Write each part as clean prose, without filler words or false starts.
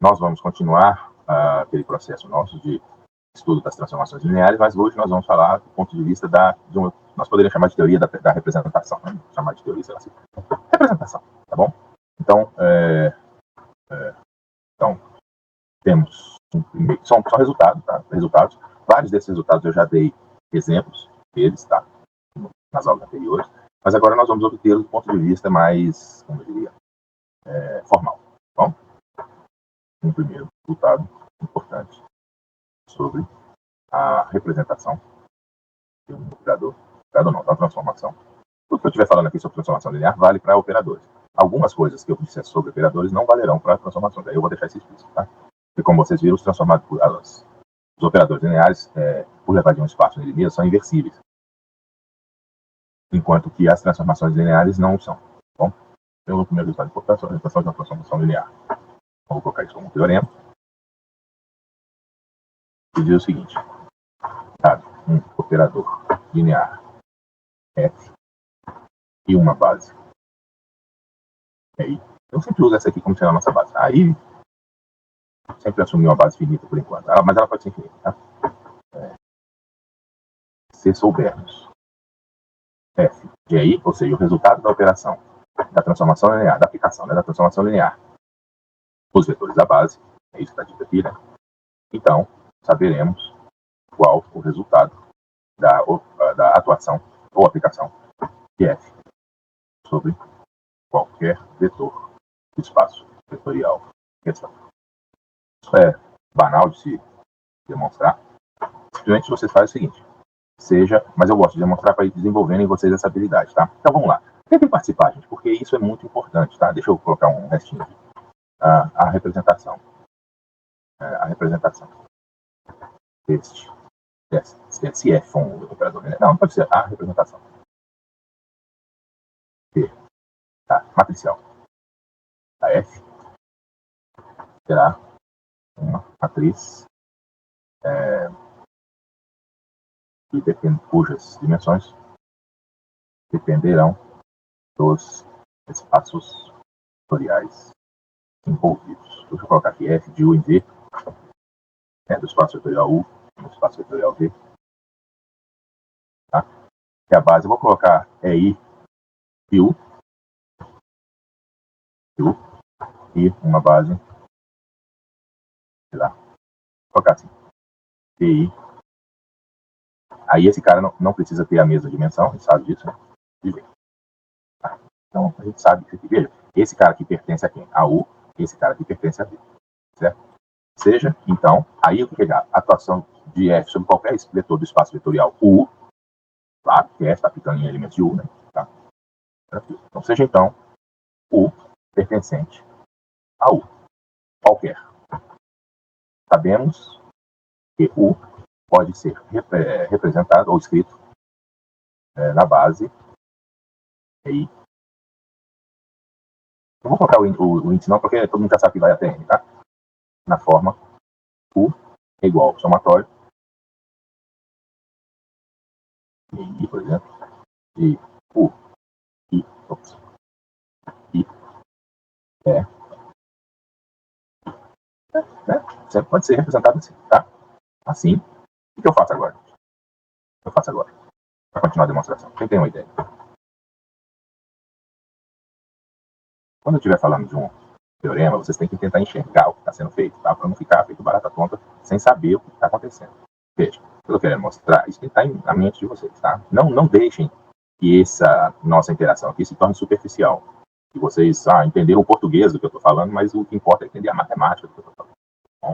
nós vamos continuar aquele processo nosso de estudo das transformações lineares, mas hoje nós vamos falar do ponto de vista nós poderíamos chamar de teoria da representação, né? Chamar de teoria, sei lá assim. Representação, tá bom? Então, temos são resultados, tá? Resultados. Vários desses resultados eu já dei exemplos deles, tá? Nas aulas anteriores, mas agora nós vamos obter do ponto de vista mais, como eu diria, formal, tá bom? Um primeiro resultado importante sobre a representação de um operador não, da transformação. Tudo que eu estiver falando aqui sobre transformação linear vale para operadores. Algumas coisas que eu disser sobre operadores não valerão para transformações. Aí eu vou deixar isso explícito, tá? E como vocês viram, os operadores lineares, por levar de um espaço nele mesmo, são inversíveis. Enquanto que as transformações lineares não são. Bom, então, o primeiro resultado importante é a representação de uma transformação linear. Vou colocar isso como um teorema. E diz o seguinte: dado um operador linear F e uma base aí, eu sempre uso essa aqui como sendo a nossa base. Aí, sempre assumi uma base finita por enquanto, mas ela pode ser infinita, tá? Se soubermos F de aí, ou seja, o resultado da operação, da transformação linear, da aplicação, né, da transformação linear, os vetores da base, é isso que está dito aqui, né? Então, saberemos qual o resultado da atuação ou aplicação de F sobre qualquer vetor do espaço vetorial em questão. Isso é banal de se demonstrar. Simplesmente você faz o seguinte: mas eu gosto de demonstrar para ir desenvolvendo em vocês essa habilidade, tá? Então vamos lá. Tentem participar, gente, porque isso é muito importante, tá? Deixa eu colocar um restinho aqui. A representação. A representação. Se F for um operador linear. Não pode ser a representação. Tá? Matricial. A F será uma matriz cujas dimensões dependerão dos espaços vetoriais envolvidos. Deixa eu colocar aqui F de U em V, né, do espaço vetorial U, do espaço vetorial V. Tá? E a base eu vou colocar I de U, e uma base, sei lá, vou colocar assim, DI. Aí esse cara não precisa ter a mesma dimensão, a gente sabe disso, né? Tá? Então a gente sabe que, veja, esse cara aqui pertence a quem? A U, esse cara aqui pertence a V, certo? Seja, então, aí o que é a atuação de F sobre qualquer vetor do espaço vetorial U, claro, que F está aplicando em elementos de U, né? Tá? Então, seja então U pertencente a U, qualquer. Sabemos que U pode ser representado ou escrito na base aí. Não vou colocar o índice não, porque todo mundo já sabe que vai até N, tá? Na forma U é igual ao somatório I, por exemplo, de U I né? Sempre pode ser representado assim, tá? Assim. O que eu faço agora? Para continuar a demonstração. Quem tem uma ideia? Quando eu estiver falando de um teorema, vocês têm que tentar enxergar o que está sendo feito, tá? Para não ficar feito barata tonta sem saber o que está acontecendo. Veja, o que eu estou querendo mostrar, isso tem que estar na mente de vocês, tá? Não deixem que essa nossa interação aqui se torne superficial. Que vocês entenderam o português do que eu estou falando, mas o que importa é entender a matemática do que eu estou falando. Bom,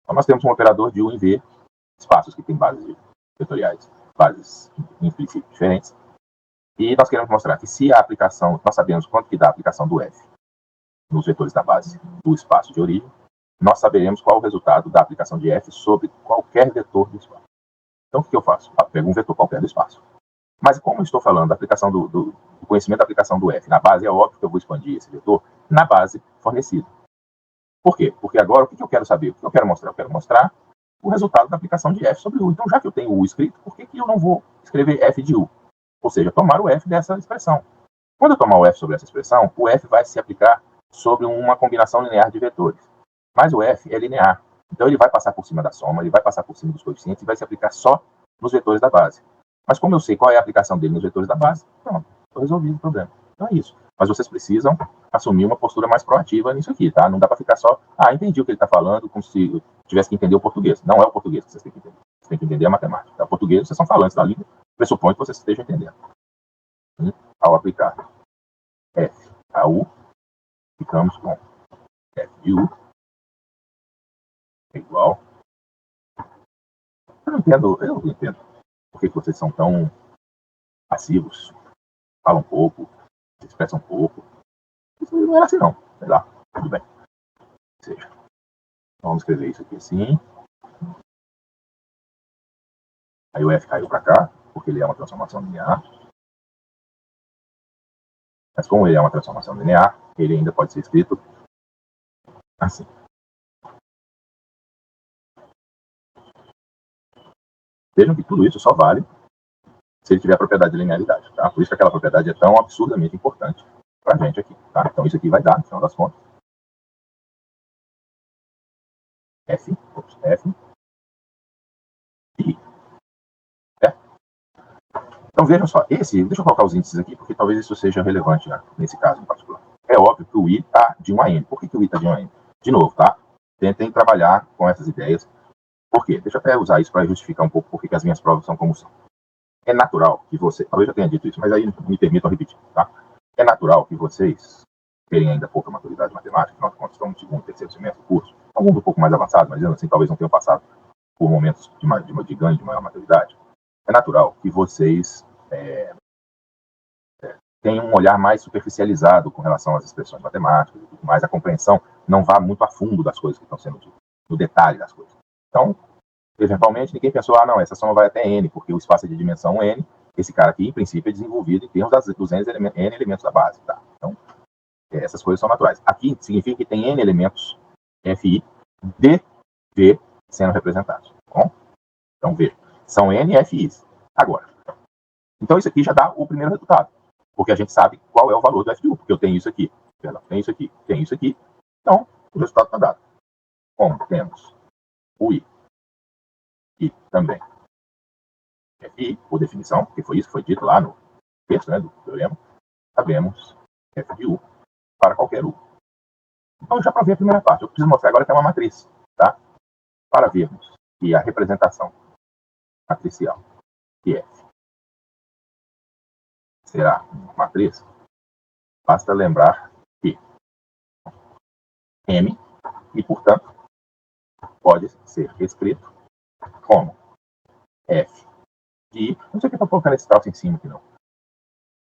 então nós temos um operador de U em V, espaços que têm bases vetoriais, bases em princípio diferentes, e nós queremos mostrar que se a aplicação, nós sabemos quanto que dá a aplicação do F nos vetores da base do espaço de origem, nós saberemos qual o resultado da aplicação de F sobre qualquer vetor do espaço. Então o que eu faço? Eu pego um vetor qualquer do espaço. Mas como eu estou falando da aplicação do conhecimento da aplicação do F na base, é óbvio que eu vou expandir esse vetor na base fornecida. Por quê? Porque agora o que eu quero saber? O que eu quero mostrar? Eu quero mostrar o resultado da aplicação de F sobre U. Então, já que eu tenho U escrito, por que eu não vou escrever F de U? Ou seja, tomar o F dessa expressão. Quando eu tomar o F sobre essa expressão, o F vai se aplicar sobre uma combinação linear de vetores. Mas o F é linear. Então ele vai passar por cima da soma, ele vai passar por cima dos coeficientes e vai se aplicar só nos vetores da base. Mas como eu sei qual é a aplicação dele nos vetores da base, pronto, estou resolvido o problema. Então é isso. Mas vocês precisam assumir uma postura mais proativa nisso aqui, tá? Não dá para ficar só, entendi o que ele está falando, como se eu tivesse que entender o português. Não é o português que vocês têm que entender. Vocês têm que entender a matemática. Tá? O português, vocês são falantes da língua, pressupõe que vocês estejam entendendo. Ao aplicar F a U, ficamos com F de U é igual. Eu não entendo por que vocês são tão passivos, falam pouco, se expressam pouco. Isso não era assim não, sei lá, tudo bem. Ou seja, vamos escrever isso aqui assim. Aí o F caiu para cá, porque ele é uma transformação linear. Mas como ele é uma transformação linear, ele ainda pode ser escrito assim. Vejam que tudo isso só vale se ele tiver a propriedade de linearidade, tá? Por isso que aquela propriedade é tão absurdamente importante para a gente aqui, tá? Então isso aqui vai dar, no final das contas, F de I. Então vejam só, deixa eu colocar os índices aqui, porque talvez isso seja relevante, né, nesse caso em particular. É óbvio que o I está de 1 a N. Por que o I está de 1 a N? De novo, tá? Tentem trabalhar com essas ideias. Por quê? Deixa eu até usar isso para justificar um pouco por que as minhas provas são como são. É natural que você, talvez eu já tenha dito isso, mas aí me permitam repetir, tá? É natural que vocês terem ainda pouca maturidade matemática, afinal de contas estão no segundo, terceiro semestre do curso, alguns um pouco mais avançados, mas assim, talvez não tenham passado por momentos de ganho de maior maturidade. É natural que vocês tenham um olhar mais superficializado com relação às expressões matemáticas e tudo mais, a compreensão não vá muito a fundo das coisas que estão sendo ditas, no detalhe das coisas. Então, eventualmente, ninguém pensou, não, essa soma vai até N, porque o espaço é de dimensão N, esse cara aqui, em princípio, é desenvolvido em termos dos N elementos da base. Tá? Então, essas coisas são naturais. Aqui significa que tem N elementos FI de V sendo representados. Tá bom? Então, veja, são N FIs. Agora, então isso aqui já dá o primeiro resultado, porque a gente sabe qual é o valor do F de U, porque eu tenho isso aqui, tenho isso aqui, tenho isso aqui, então o resultado está dado. Como temos o I e também FI, por definição, porque foi isso que foi dito lá no texto, né, do teorema, sabemos F de U para qualquer U. Então, já para ver a primeira parte, eu preciso mostrar agora que é uma matriz, tá? Para vermos que a representação matricial de F será uma matriz, basta lembrar que M, e portanto, pode ser escrito como F de I. Não sei o que eu estou colocando esse troço em cima aqui, não.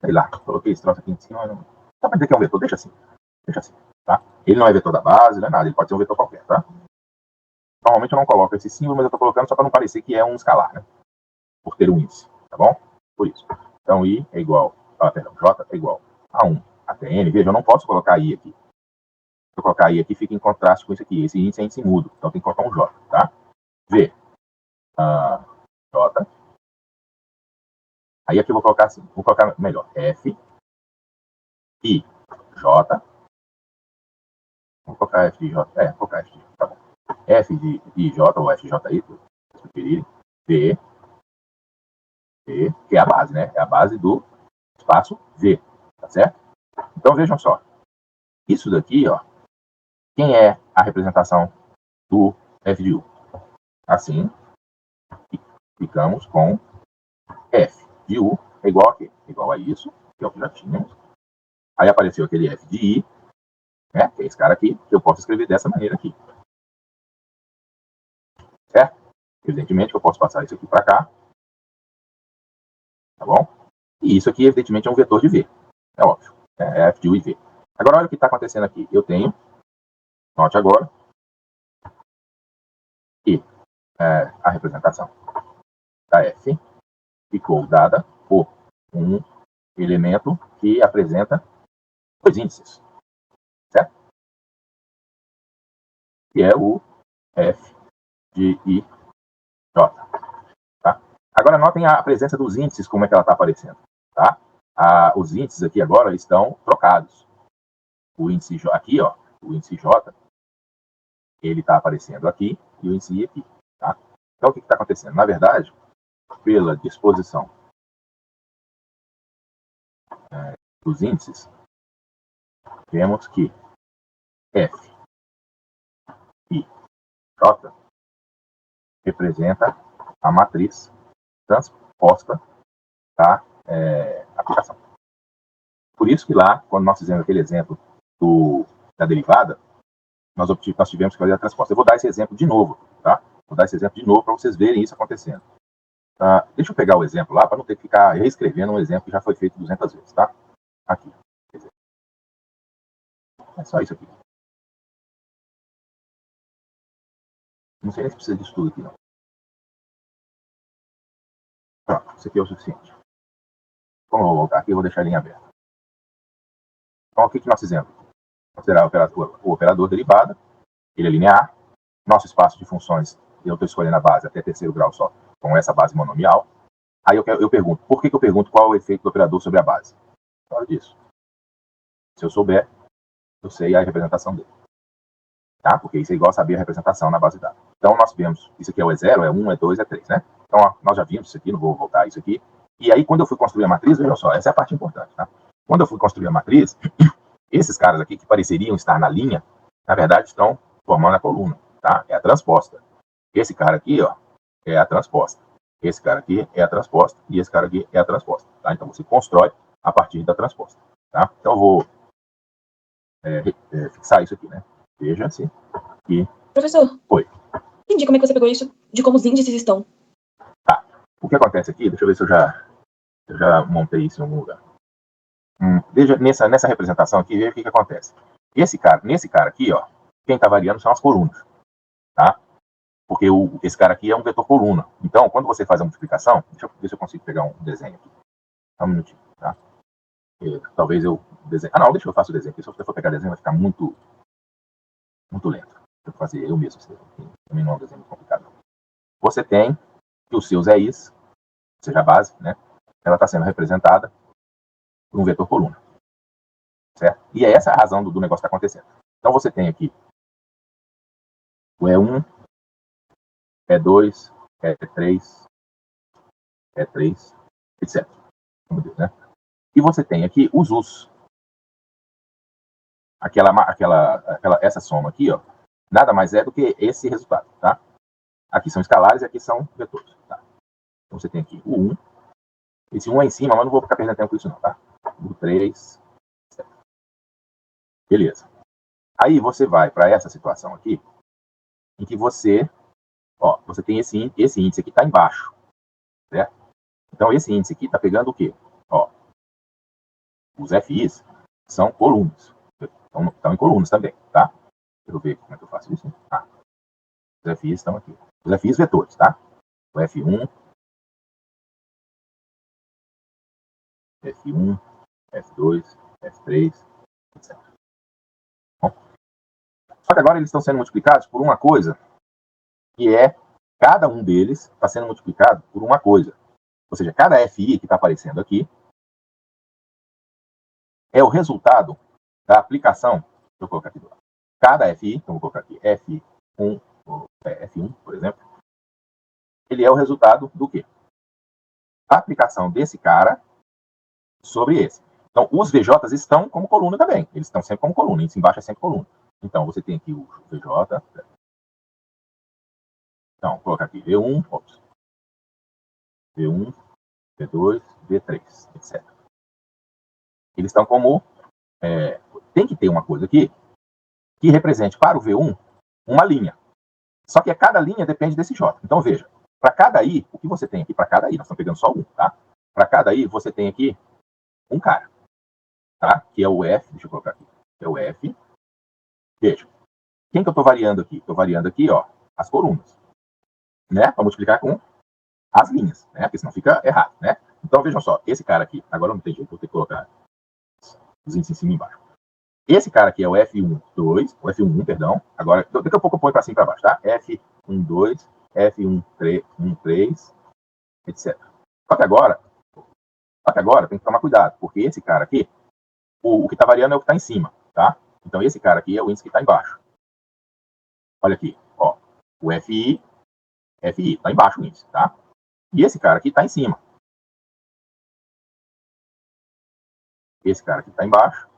Sei lá, coloquei esse troço aqui em cima. Não dá para dizer que é um vetor, deixa assim. Tá? Ele não é vetor da base, não é nada, ele pode ser um vetor qualquer, tá? Normalmente eu não coloco esse símbolo, mas eu estou colocando só para não parecer que é um escalar, né? Por ter um índice, tá bom? Por isso. Então, I é igual, J é igual a 1 até N. Veja, eu não posso colocar I aqui. Se eu colocar I aqui, fica em contraste com isso aqui. Esse índice é índice mudo, então tem que colocar um J, tá? V, J. Aí aqui eu vou colocar assim, vou colocar melhor. F, I, J. Vou colocar F de J. Vou colocar F de J, tá bom. F de IJ ou FJ, se preferirem. V, que é a base, né? É a base do espaço V, tá certo? Então vejam só. Isso daqui, ó, quem é a representação do F de U? Assim, ficamos com F de U é igual a quê? Igual a isso, que é o que já tínhamos. Aí apareceu aquele F de I, né? Que é esse cara aqui, que eu posso escrever dessa maneira aqui. Certo? Evidentemente que eu posso passar isso aqui para cá. Tá bom? E isso aqui, evidentemente, é um vetor de V. É óbvio. É F de U e V. Agora, olha o que está acontecendo aqui. Eu tenho, note agora, que a representação da F ficou dada por um elemento que apresenta dois índices. Certo? Que é o F de I, J. Tá? Agora, notem a presença dos índices, como é que ela está aparecendo. Tá? Os índices aqui agora estão trocados. O índice J aqui, ó, o índice J, ele está aparecendo aqui e o índice I aqui. Tá? Então, o que está acontecendo? Na verdade, pela disposição dos índices, vemos que F e J representa a matriz transposta da aplicação. Por isso que lá, quando nós fizemos aquele exemplo da derivada, nós tivemos que fazer a transposta. Eu vou dar esse exemplo de novo, tá? Vou dar esse exemplo de novo para vocês verem isso acontecendo. Deixa eu pegar o exemplo lá, para não ter que ficar reescrevendo um exemplo que já foi feito 200 vezes, tá? Aqui. É só isso aqui. Não sei nem se precisa disso tudo aqui, não. Pronto, isso aqui é o suficiente. Como eu vou voltar aqui, eu vou deixar a linha aberta. Então, o que nós fizemos? Considerar o operador derivada, ele é linear. Nosso espaço de funções, eu estou escolhendo a base até terceiro grau só, com essa base monomial. Aí eu pergunto, por que eu pergunto qual é o efeito do operador sobre a base? Fala disso. Se eu souber, eu sei a representação dele. Tá? Porque isso é igual a saber a representação na base de dados. Então, nós vemos, isso aqui é o E0, é 1, E2, E3, né? Então, nós já vimos isso aqui, não vou voltar a isso aqui. E aí, quando eu fui construir a matriz, veja só, essa é a parte importante, tá? Quando eu fui construir a matriz, esses caras aqui que pareceriam estar na linha, na verdade, estão formando a coluna, tá? É a transposta. Esse cara aqui, ó, é a transposta. Esse cara aqui é a transposta e esse cara aqui é a transposta, tá? Então, você constrói a partir da transposta, tá? Então, eu vou fixar isso aqui, né? Veja assim. E... Professor. Oi. Entendi como é que você pegou isso de como os índices estão. Tá. O que acontece aqui, deixa eu ver se eu já montei isso em algum lugar. Veja, nessa representação aqui, veja o que acontece. Nesse cara aqui, ó, quem está variando são as colunas, tá? Porque esse cara aqui é um vetor coluna. Então, quando você faz a multiplicação, deixa eu ver se eu consigo pegar um desenho aqui. Só um minutinho, tá? Talvez eu desenhe... não, deixa eu faço o desenho aqui. Se eu for pegar desenho, vai ficar muito lento. Eu vou fazer eu mesmo. Também não é um desenho muito complicado. Você tem que os seus EIs, ou seja, a base, né? Ela está sendo representada por um vetor coluna. Certo? E é essa a razão do negócio que está acontecendo. Então, você tem aqui o E1, E2, E3, E3, etc. Né? E você tem aqui os Us. Essa soma aqui, ó, nada mais é do que esse resultado, tá? Aqui são escalares e aqui são vetores, tá? Então, você tem aqui o 1. Esse 1 é em cima, mas não vou ficar perdendo tempo com isso não, tá? O 3, etc. Beleza. Aí você vai para essa situação aqui, em que você tem esse índice aqui está embaixo, certo? Então, esse índice aqui está pegando o quê? Ó, os FIs são colunas. Estão em colunas também, tá? Deixa eu ver como é que eu faço isso. Os FIs estão aqui. Os FIs vetores, tá? O F1, F1, F2, F3, etc. Bom, só que agora eles estão sendo multiplicados por uma coisa, que é cada um deles está sendo multiplicado por uma coisa. Ou seja, cada FI que está aparecendo aqui é o resultado da aplicação. Deixa eu colocar aqui do lado. Cada FI, então vou colocar aqui F1, por exemplo, ele é o resultado do quê? A aplicação desse cara sobre esse. Então, os VJs estão como coluna também. Eles estão sempre como coluna. Isso embaixo é sempre coluna. Então, você tem aqui o VJ. Então, vou colocar aqui V1, V1, V2, V3, etc. Eles estão como... tem que ter uma coisa aqui que represente para o V1 uma linha. Só que a cada linha depende desse J. Então, veja, para cada I, o que você tem aqui para cada I? Nós estamos pegando só um, tá? Para cada I, você tem aqui um cara, tá? Que é o F, deixa eu colocar aqui, é o F. Veja, quem que eu estou variando aqui? Estou variando aqui, ó, as colunas, né? Para multiplicar com as linhas, né? Porque senão fica errado, né? Então, vejam só, esse cara aqui, agora não tem jeito, vou ter que colocar os índices em cima e embaixo. Esse cara aqui é o F12, o F11, perdão. Agora, daqui a pouco eu ponho para cima e para baixo, tá? F12, F13, etc. Só que agora tem que tomar cuidado, porque esse cara aqui, o que está variando é o que está em cima, tá? Então, esse cara aqui é o índice que está embaixo. Olha aqui, ó, o FI está embaixo o índice, tá? E esse cara aqui está em cima. Esse cara aqui está embaixo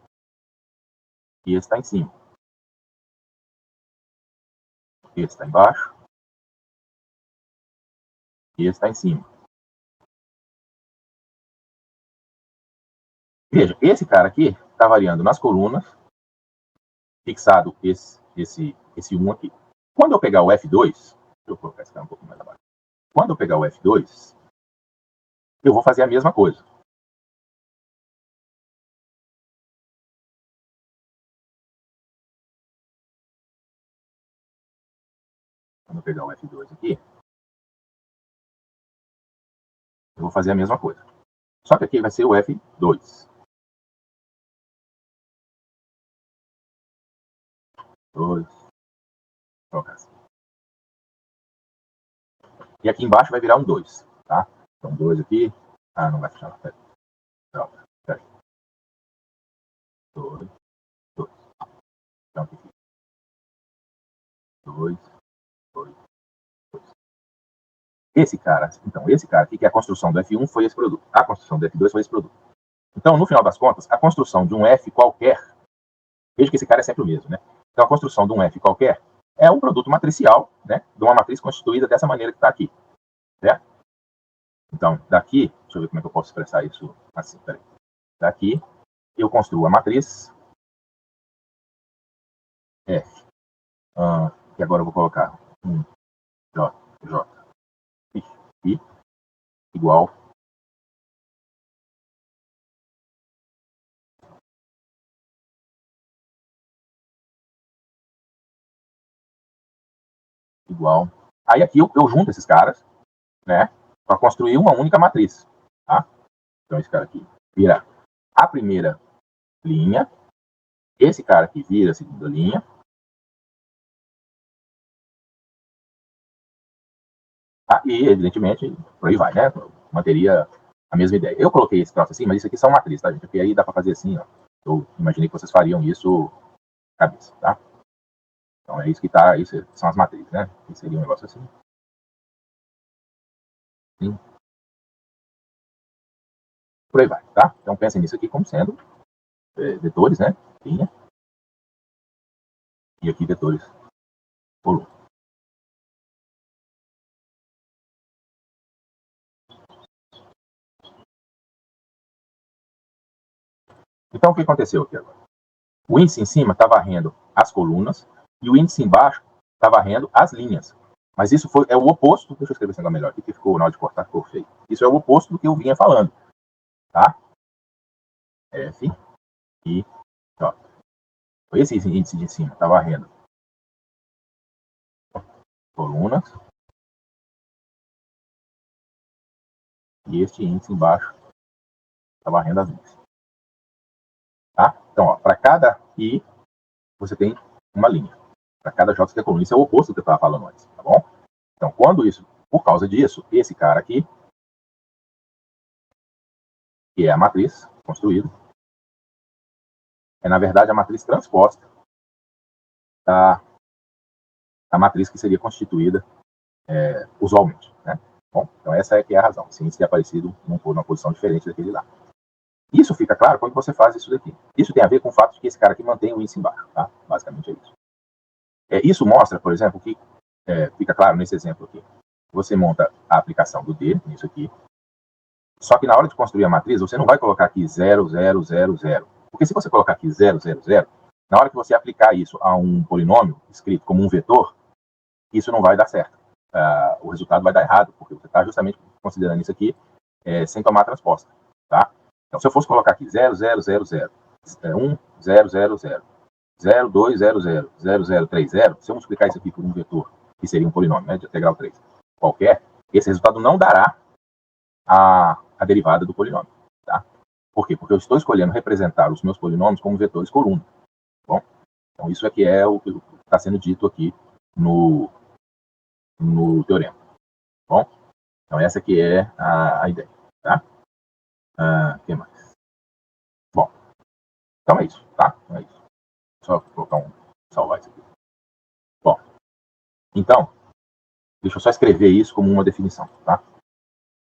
e esse está em cima. Esse está embaixo e esse está em cima. Veja, esse cara aqui está variando nas colunas, fixado esse 1 aqui. Quando eu pegar o F2, deixa eu colocar esse cara um pouco mais abaixo. Quando eu pegar o F2, eu vou fazer a mesma coisa. Quando eu pegar o F2 aqui, eu vou fazer a mesma coisa. Só que aqui vai ser o F2. 2. Colocar assim. E aqui embaixo vai virar um 2, tá? Então 2 aqui. Ah, não vai fechar. Pera. Pera. 2. 2. Então aqui. 2. 2. 2. Esse cara aqui, que é a construção do F1, foi esse produto. A construção do F2 foi esse produto. Então, no final das contas, a construção de um F qualquer, veja que esse cara é sempre o mesmo, né? Então, a construção de um F qualquer é um produto matricial, né? De uma matriz constituída dessa maneira que está aqui, certo? Então, daqui, deixa eu ver como é que eu posso expressar isso assim, peraí. Daqui, eu construo a matriz F, que agora eu vou colocar J, I, igual igual. Aí aqui eu junto esses caras, né, para construir uma única matriz, tá? Então esse cara aqui vira a primeira linha, esse cara aqui vira a segunda linha, tá? E evidentemente por aí vai, né? Manteria a mesma ideia. Eu coloquei esse troço assim, mas isso aqui são matrizes, tá, gente? Porque aí dá para fazer assim, ó. Eu imaginei que vocês fariam isso cabeça, tá? Então é isso que tá, isso são as matrizes, né? Que seria um negócio assim. Sim. Por aí vai, tá? Então pensem nisso aqui como sendo vetores, né? Linha. E aqui vetores volume. Então o que aconteceu aqui agora? O índice em cima está varrendo as colunas e o índice embaixo está varrendo as linhas. Mas isso é o oposto. Deixa eu escrever isso melhor aqui, que ficou na hora de cortar, ficou feio. Isso é o oposto do que eu vinha falando, tá? F, I, J. Esse índice de cima está varrendo colunas e este índice embaixo está varrendo as linhas. Tá? Então, para cada I, você tem uma linha. Para cada J, você tem coluna. Isso é o oposto do que eu estava falando antes, tá bom? Então, por causa disso, esse cara aqui, que é a matriz construída, é, na verdade, a matriz transposta da matriz que seria constituída usualmente, né? Bom, então essa é que é a razão. Se ter aparecido numa posição diferente daquele lá. Isso fica claro quando você faz isso daqui. Isso tem a ver com o fato de que esse cara aqui mantém o índice embaixo, tá? Basicamente é isso. Isso mostra, por exemplo, que fica claro nesse exemplo aqui. Você monta a aplicação do D, nisso aqui, só que na hora de construir a matriz, você não vai colocar aqui 0, 0, 0, 0. Porque se você colocar aqui 0, 0, 0, na hora que você aplicar isso a um polinômio escrito como um vetor, isso não vai dar certo. O resultado vai dar errado, porque você está justamente considerando isso aqui sem tomar a transposta. Tá? Então, se eu fosse colocar aqui 0, 0, 0, 0, 1, 0, 0, 0, 0, 2, 0, 0, 0, 0, 3, 0, se eu multiplicar isso aqui por um vetor, que seria um polinômio, né, de integral 3, qualquer, esse resultado não dará a derivada do polinômio. Tá? Por quê? Porque eu estou escolhendo representar os meus polinômios como vetores coluna. Bom? Então, isso aqui é o que está sendo dito aqui no teorema. Bom? Então, essa aqui é a ideia. Tá? O que mais? Bom, então é isso. Tá? Então é isso. Só colocar salvar isso aqui. Bom, Então, deixa eu só escrever isso como uma definição, tá?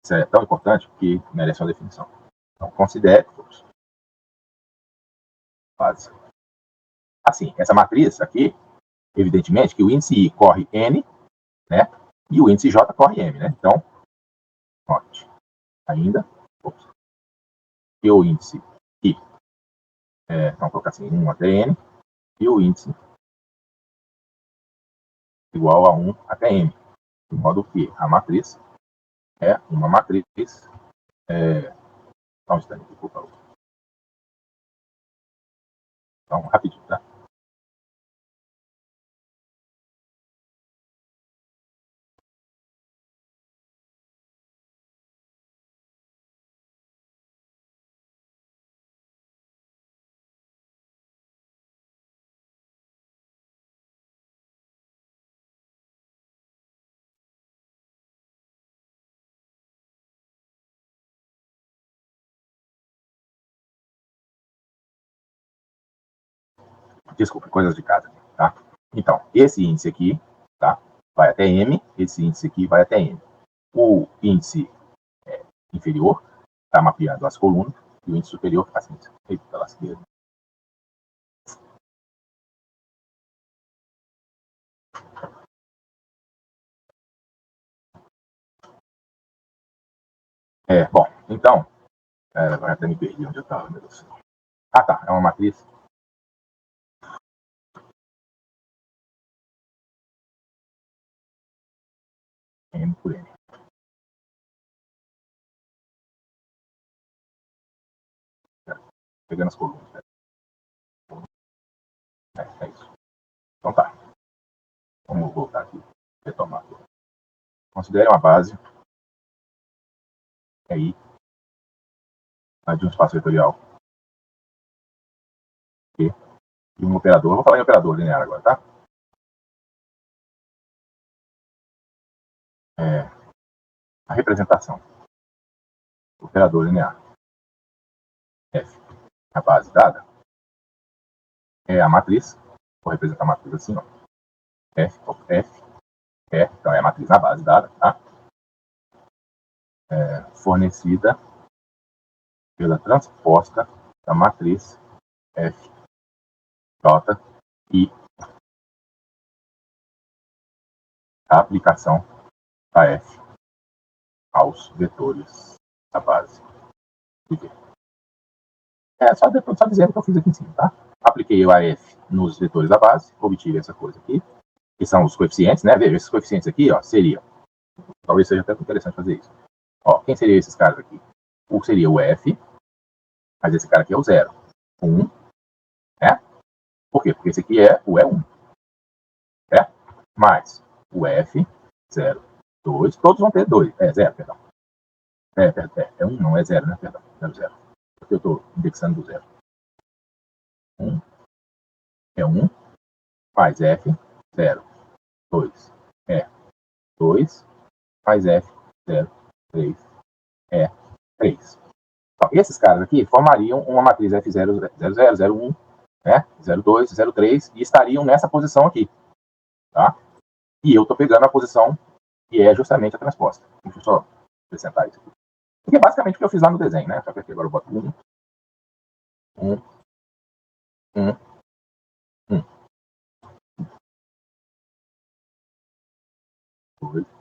Isso é tão importante que merece uma definição. Então, considere base. Assim, essa matriz aqui, evidentemente que o índice I corre N, né? E o índice J corre M, né? Então, note, ainda, que o índice I, vamos colocar assim, 1 até N, e o índice igual a 1 até M, de modo que a matriz é uma matriz, só um instante, por favor. Então, rapidinho, tá? Desculpe, coisas de casa, tá? Então, esse índice aqui, tá? Vai até M, esse índice aqui vai até N. O índice inferior está mapeando as colunas e o índice superior está assim. Eita, lasqueira. Bom, então, agora até me perdi onde eu estava, meu Deus. Ah, tá, é uma matriz. N por N. Pegando as colunas. É isso. Então tá. Vamos voltar aqui. Retomar. Considere uma base. Aí. De um espaço vetorial. E um operador. Eu vou falar em operador linear agora, tá? A representação. Operador linear. F. A base dada. É a matriz. Vou representar a matriz assim, ó. F. Então é a matriz na base dada, tá? Fornecida pela transposta da matriz F, J e a aplicação da F aos vetores da base de V. Só dizendo que eu fiz aqui em cima, tá? Apliquei o AF nos vetores da base, obtive essa coisa aqui, que são os coeficientes, né? Veja, esses coeficientes aqui, ó, seriam, talvez seja até interessante fazer isso. Ó, quem seriam esses caras aqui? Seria o F, mas esse cara aqui é o 0. 1, né? Por quê? Porque esse aqui é o E1, né? Mais o F, 0, 2, todos vão ter 2, 0, perdão. É 1, não é 0, né? Perdão, 0, 0. Porque eu estou indexando do 0. 1 é 1, mais F, 0, 2, 2, mais F, 0, 3, 3. Então, esses caras aqui formariam uma matriz F0, 00, 01, né? 02, 03 e estariam nessa posição aqui, tá? E eu estou pegando a posição que é justamente a transposta. Deixa eu só acrescentar isso aqui. Porque é basicamente o que eu fiz lá no desenho, né? Só que aqui agora eu boto 1, 1, 1, 1. 2.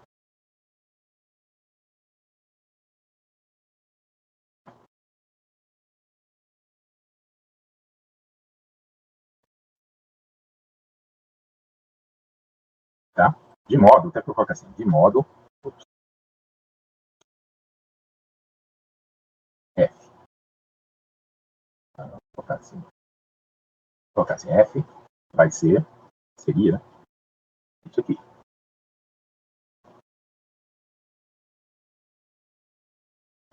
Tá? De modo, até que eu coloco assim, de modo F. Vou colocar assim, F vai ser, seria isso aqui.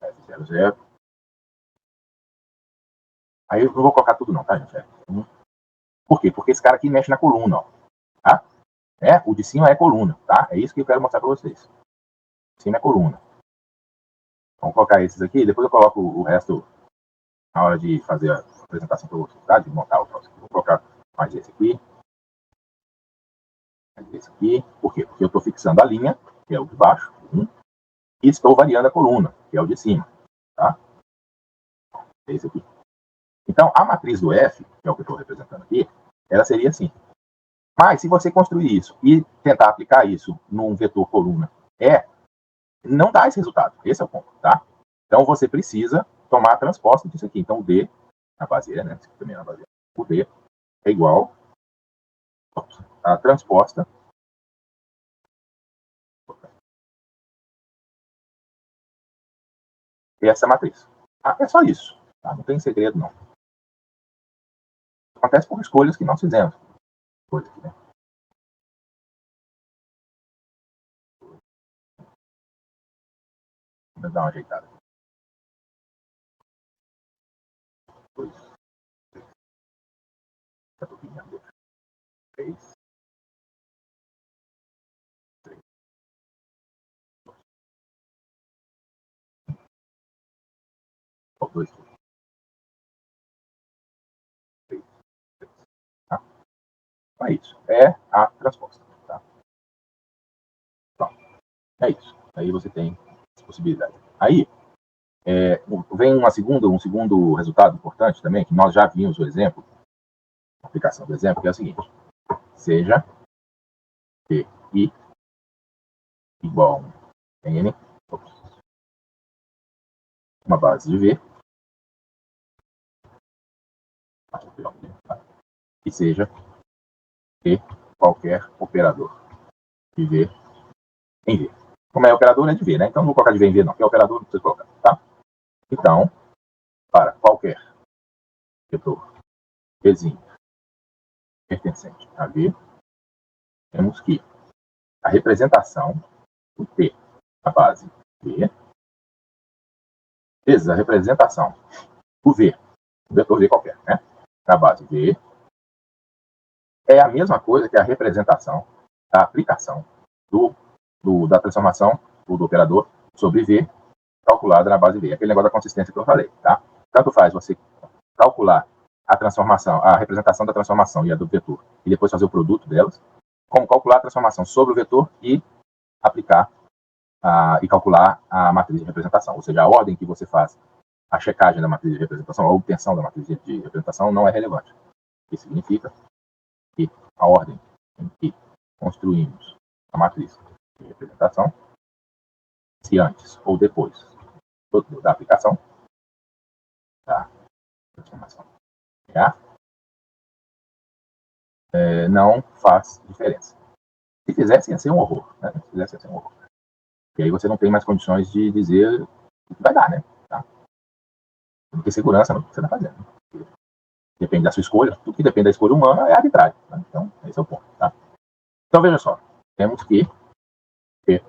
F00. 0. Aí eu não vou colocar tudo não, tá, gente? Por quê? Porque esse cara aqui mexe na coluna, ó. Tá? O de cima é coluna, tá? É isso que eu quero mostrar para vocês. De cima é coluna. Vamos colocar esses aqui, depois eu coloco o resto na hora de fazer a apresentação para vocês, tá? De montar o próximo. Vou colocar mais esse aqui. Esse aqui, por quê? Porque eu estou fixando a linha, que é o de baixo, e estou variando a coluna, que é o de cima. Tá? É esse aqui. Então, a matriz do F, que é o que eu estou representando aqui, ela seria assim. Mas, se você construir isso e tentar aplicar isso num vetor coluna não dá esse resultado. Esse é o ponto. Tá? Então, você precisa tomar a transposta disso aqui. Então, o D, a base E, né? Isso aqui também é a base E. O D é igual a transposta essa matriz. É só isso. Tá? Não tem segredo, não. Acontece por escolhas que nós fizemos. Coisa aqui, né? Vamos dar uma ajeitada. 2, 3, 2, 3. Tá? Então é isso. É a transposta. Tá? Então, é isso. Aí você tem essa possibilidade. Aí, vem um segundo resultado importante também, que nós já vimos o exemplo, a aplicação do exemplo, que é o seguinte. Seja P I igual a N, uma base de V, que seja P qualquer operador de V em V. Como é operador, é de V, né? Então não vou colocar de V em V, não. Que é operador, não precisa colocar, tá? Então, para qualquer vetor Vzinho pertencente a V, temos que a representação do P na base V vezes a representação do V, do vetor V qualquer, né? Na base V, é a mesma coisa que a representação da aplicação da transformação do operador sobre V calculada na base V. Aquele negócio da consistência que eu falei, tá? Tanto faz você calcular a transformação, a representação da transformação e a do vetor, e depois fazer o produto delas, como calcular a transformação sobre o vetor e aplicar e calcular a matriz de representação. Ou seja, a ordem que você faz a checagem da matriz de representação, a obtenção da matriz de representação não é relevante. Isso significa que a ordem em que construímos a matriz de representação, se antes ou depois da aplicação da transformação, não faz diferença. Se fizesse, ia ser um horror. Né? Se fizesse, ia ser um horror. E aí você não tem mais condições de dizer o que vai dar, né? Tá? Não tem segurança no que você está fazendo. Depende da sua escolha. Tudo que depende da escolha humana é arbitrário. Tá? Então, esse é o ponto. Tá? Então, veja só. Temos que P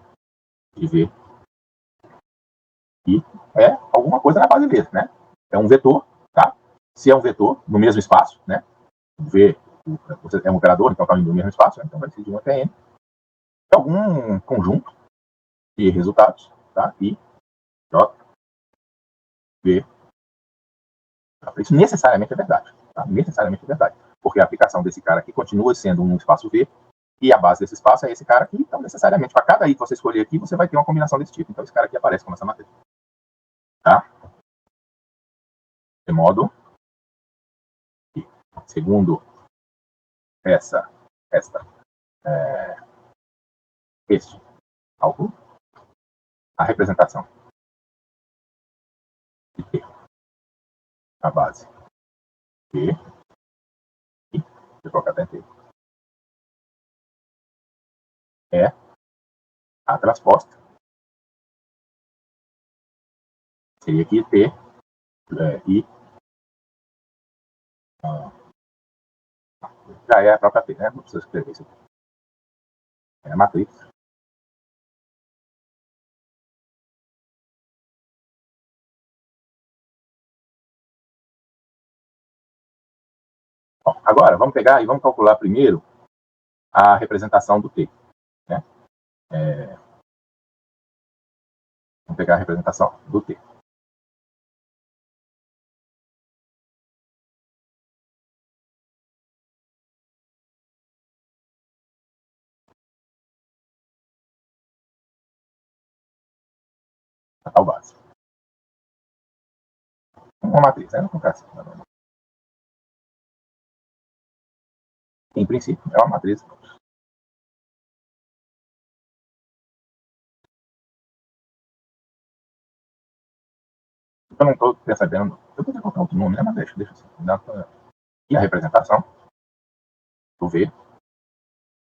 de V e é alguma coisa na base V, né? É um vetor, tá? Se é um vetor no mesmo espaço, né? V é um operador, então está indo no mesmo espaço, né? Então vai ser de 1 até N. É algum conjunto de resultados, tá? I, J, V. Isso necessariamente é verdade, tá? Necessariamente é verdade. Porque a aplicação desse cara aqui continua sendo um espaço V, e a base desse espaço é esse cara aqui, então necessariamente para cada I que você escolher aqui, você vai ter uma combinação desse tipo. Então esse cara aqui aparece como essa matriz. Tá? De modo que, segundo este cálculo, a representação de P na base P, e, deixa eu colocar até T, é a transposta. Seria aqui T, I, já é a própria T, né? Não precisa escrever isso aqui. É a matriz. Bom, agora, vamos pegar e vamos calcular primeiro a representação do T. Né? Vamos pegar a representação do T. a tal base. Uma matriz, né? Não colocar assim, não. Em princípio, é uma matriz. Eu não estou percebendo. Eu poderia colocar outro nome, né? Mas deixa assim. E a representação do V,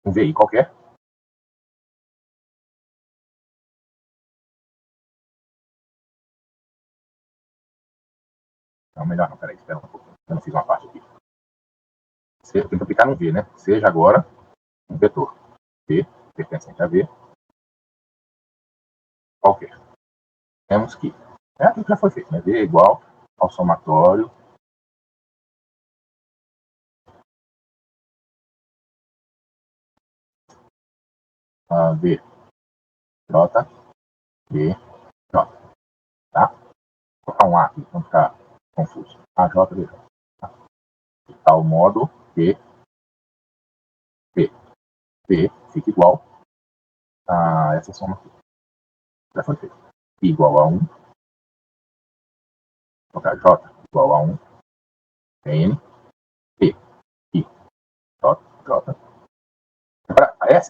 um VI qualquer. Não, melhor não, peraí, espera um pouquinho. Eu não fiz uma parte aqui. Eu tenho que aplicar no V, né? Seja agora um vetor V pertencente a V qualquer. Temos que. Aquilo que já foi feito, né? V é igual ao somatório V J V J. Tá? Vou colocar um A aqui para não ficar confuso. AJ V J. Tá? De tal modo que P fica igual a essa soma aqui. Já foi feito. I igual a 1. Vou colocar J igual a 1. N. P. I. J. J.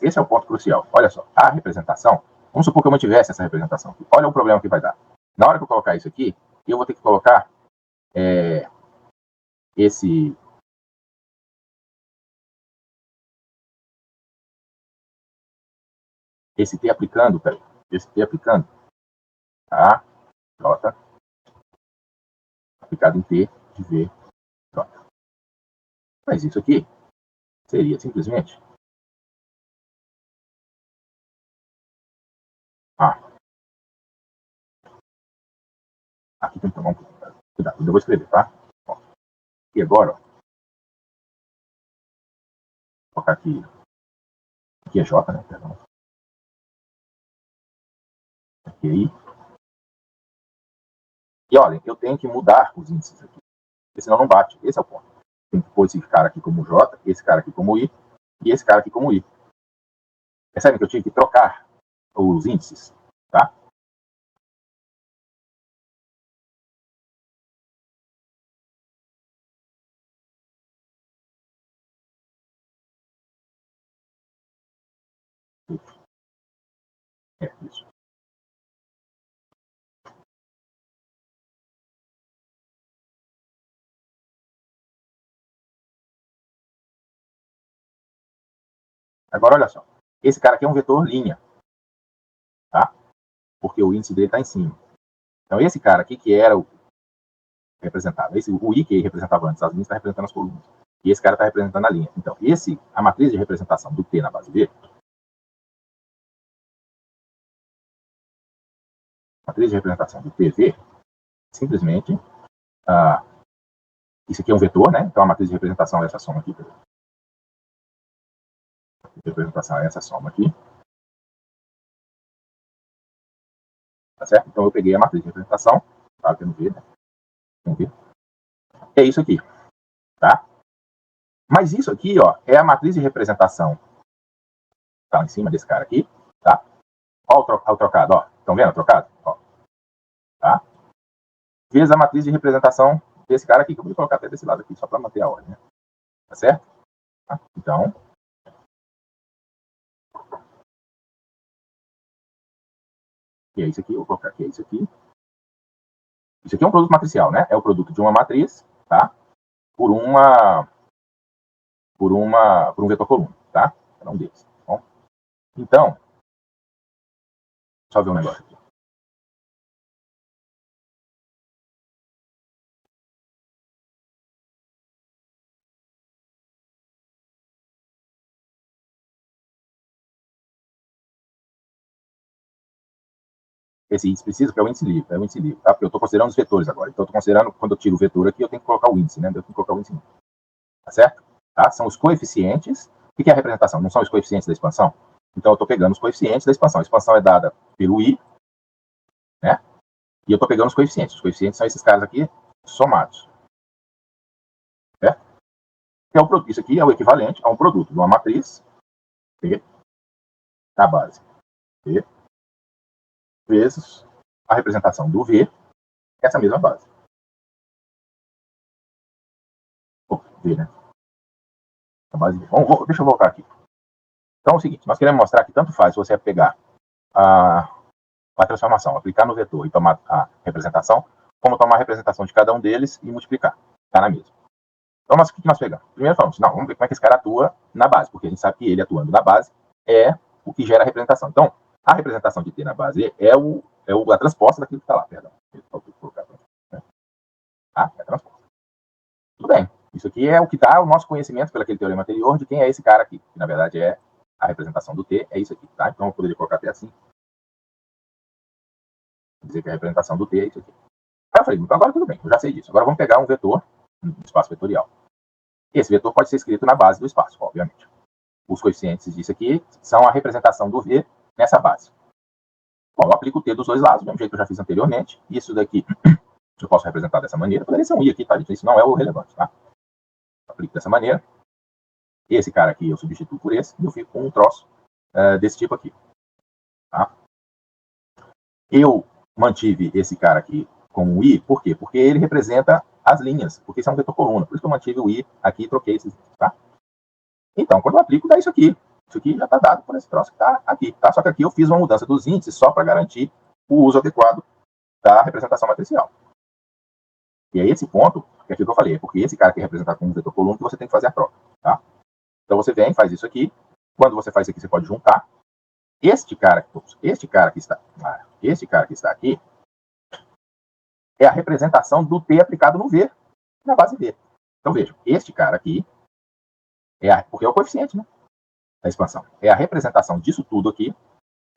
Esse é o ponto crucial. Olha só, a representação, vamos supor que eu mantivesse essa representação aqui. Olha o problema que vai dar. Na hora que eu colocar isso aqui, eu vou ter que colocar esse T aplicando, peraí, esse T aplicando a J aplicado em T de V J. Mas isso aqui seria simplesmente aqui tem que tomar um pouco de cuidado. Eu vou escrever, tá? Ó, e agora, ó, vou colocar aqui é J, né? Perdão. Aqui é I. E olha, eu tenho que mudar os índices aqui, porque senão não bate. Esse é o ponto. Tem que pôr esse cara aqui como J, esse cara aqui como I e esse cara aqui como I. Percebe que eu tive que trocar os índices, tá? É isso. Agora, olha só. Esse cara aqui é um vetor linha, tá? Porque o índice dele está em cima. Então, esse cara aqui que era o representava, o I que representava antes as linhas está representando as colunas. E esse cara está representando a linha. Então, a matriz de representação do T na base V, a matriz de representação do PV, simplesmente, isso aqui é um vetor, né? Então, a matriz de representação é essa soma aqui. De representação é essa soma aqui. Tá certo? Então, eu peguei a matriz de representação, tá? Tem no V, né? Tem V. É isso aqui, tá? Mas isso aqui, ó, é a matriz de representação. Tá em cima desse cara aqui, tá? Ó o trocado, ó. Estão vendo o trocado? Ó. Tá? Vezes a matriz de representação desse cara aqui, que eu vou colocar até desse lado aqui, só para manter a ordem, né? Tá certo? Tá? Então, que é isso aqui, eu vou colocar aqui, é isso aqui. Isso aqui é um produto matricial, né? É o produto de uma matriz, tá? Por um vetor coluna, tá? Cada um deles. Bom, então, só ver um negócio aqui. Esse índice precisa, que é o índice livre, tá? Porque eu estou considerando os vetores agora. Então, eu estou considerando, quando eu tiro o vetor aqui, eu tenho que colocar o índice, né? Eu tenho que colocar o índice, tá certo? Tá? São os coeficientes. O que é a representação? Não são os coeficientes da expansão? Então, eu estou pegando os coeficientes da expansão. A expansão é dada pelo I, né? E eu estou pegando os coeficientes. Os coeficientes são esses caras aqui somados. Certo? Isso aqui é o equivalente a um produto de uma matriz P da base P vezes a representação do V é essa mesma base. V, né? A base V. Deixa eu voltar aqui. Então é o seguinte, nós queremos mostrar que tanto faz se você pegar a transformação, aplicar no vetor e tomar a representação, como tomar a representação de cada um deles e multiplicar. Está na mesma. Então, o que nós pegamos? Primeiro falamos, não, vamos ver como é que esse cara atua na base, porque a gente sabe que ele atuando na base é o que gera a representação. Então, a representação de T na base é a transposta daquilo que está lá, perdão. Tá? É a transposta. Tudo bem. Isso aqui é o que dá o nosso conhecimento pelo aquele teorema anterior de quem é esse cara aqui, que na verdade é a representação do T, é isso aqui, tá? Então eu poderia colocar até assim. Dizer que a representação do T é isso aqui. Aí eu falei, então agora tudo bem, eu já sei disso. Agora vamos pegar um vetor, um espaço vetorial. Esse vetor pode ser escrito na base do espaço, obviamente. Os coeficientes disso aqui são a representação do V nessa base. Bom, eu aplico o T dos dois lados, do mesmo jeito que eu já fiz anteriormente. Isso daqui eu posso representar dessa maneira. Poderia ser um I aqui, tá? Isso não é o relevante, tá? Eu aplico dessa maneira. Esse cara aqui eu substituo por esse e eu fico com um troço desse tipo aqui. Tá? Eu mantive esse cara aqui com o I, por quê? Porque ele representa as linhas, porque isso é um vetor coluna. Por isso que eu mantive o I aqui e troquei esses, tá? Então, quando eu aplico, dá isso aqui. Isso aqui já está dado por esse troço que está aqui, tá? Só que aqui eu fiz uma mudança dos índices só para garantir o uso adequado da representação matricial. E é esse ponto que é aquilo que eu falei, é porque esse cara que é representado como um vetor coluna que você tem que fazer a troca, tá? Então você vem, faz isso aqui. Quando você faz isso aqui, você pode juntar. Este cara que está aqui é a representação do T aplicado no V, na base V. Então vejam, este cara aqui porque é o coeficiente, né, da expansão. É a representação disso tudo aqui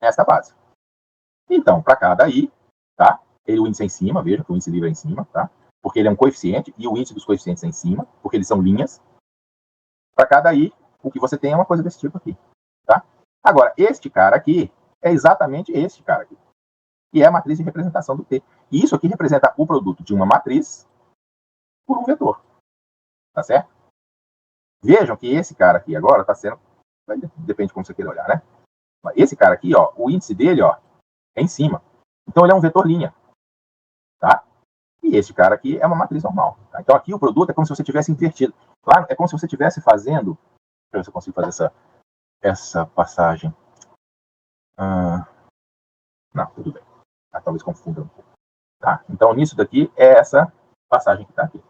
nesta base. Então, para cada I, tá? O índice é em cima, veja que o índice livre é em cima, tá? Porque ele é um coeficiente e o índice dos coeficientes é em cima, porque eles são linhas. Para cada I, o que você tem é uma coisa desse tipo aqui, tá? Agora, este cara aqui é exatamente este cara aqui, que é a matriz de representação do T. E isso aqui representa o produto de uma matriz por um vetor, tá certo? Vejam que esse cara aqui agora está sendo, depende de como você queira olhar, né? Esse cara aqui, ó, o índice dele, ó, é em cima. Então ele é um vetor linha, tá? E esse cara aqui é uma matriz normal. Tá? Então aqui o produto é como se você tivesse invertido. Claro, é como se você estivesse fazendo. Deixa eu ver se eu consigo fazer essa passagem. Não, tudo bem. Talvez confunda um pouco. Tá? Então nisso daqui é essa passagem que está aqui.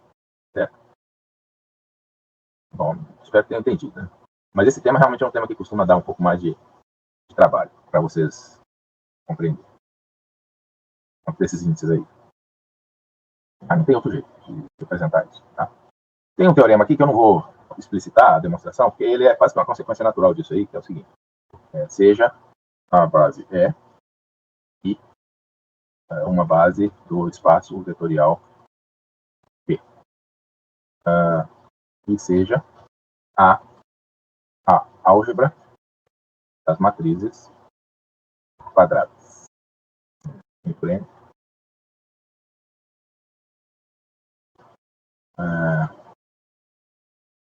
Certo? Bom, espero que tenham entendido. Né? Mas esse tema realmente é um tema que costuma dar um pouco mais de trabalho para vocês compreenderem. Desses índices aí. Não tem outro jeito de apresentar isso. Tá? Tem um teorema aqui que eu não vou explicitar a demonstração, porque ele é quase que uma consequência natural disso aí, que é o seguinte. Seja a base E uma base do espaço vetorial P. E seja a álgebra das matrizes quadradas.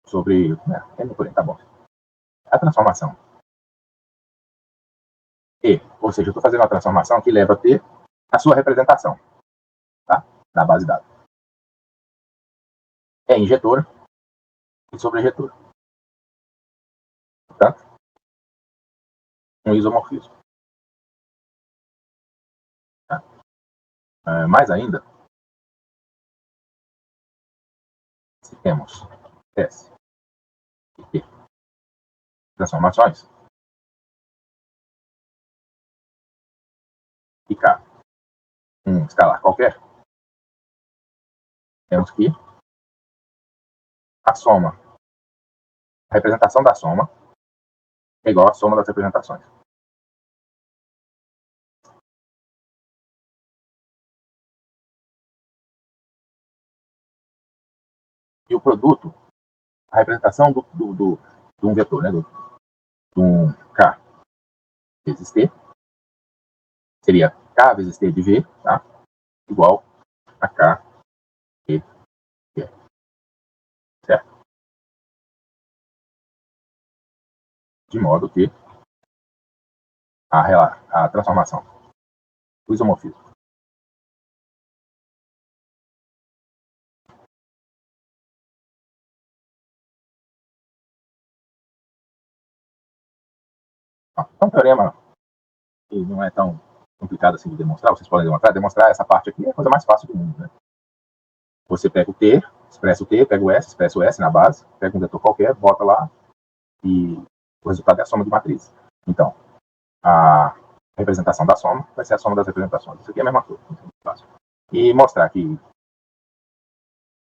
Sobre... tá bom. A transformação ou seja, eu estou fazendo uma transformação que leva a ter a sua representação, tá? Na base de dados. É injetora e sobreinjetora. Portanto, um isomorfismo. Tá? Mais ainda, se temos S e P transformações, e K um escalar qualquer, temos que a soma, a representação da soma é igual à soma das representações. E o produto, a representação de um vetor, né, de um K vezes T, seria K vezes T de V, tá? Igual a K e V. Certo? De modo que a transformação do isomorfismo Então, um teorema que não é tão complicado assim de demonstrar, vocês podem demonstrar essa parte aqui é a coisa mais fácil do mundo, né? Você pega o T, expressa o T, pega o S, expressa o S na base, pega um vetor qualquer, bota lá e o resultado é a soma de matrizes. Então, a representação da soma vai ser a soma das representações. Isso aqui é a mesma coisa, muito fácil. E mostrar que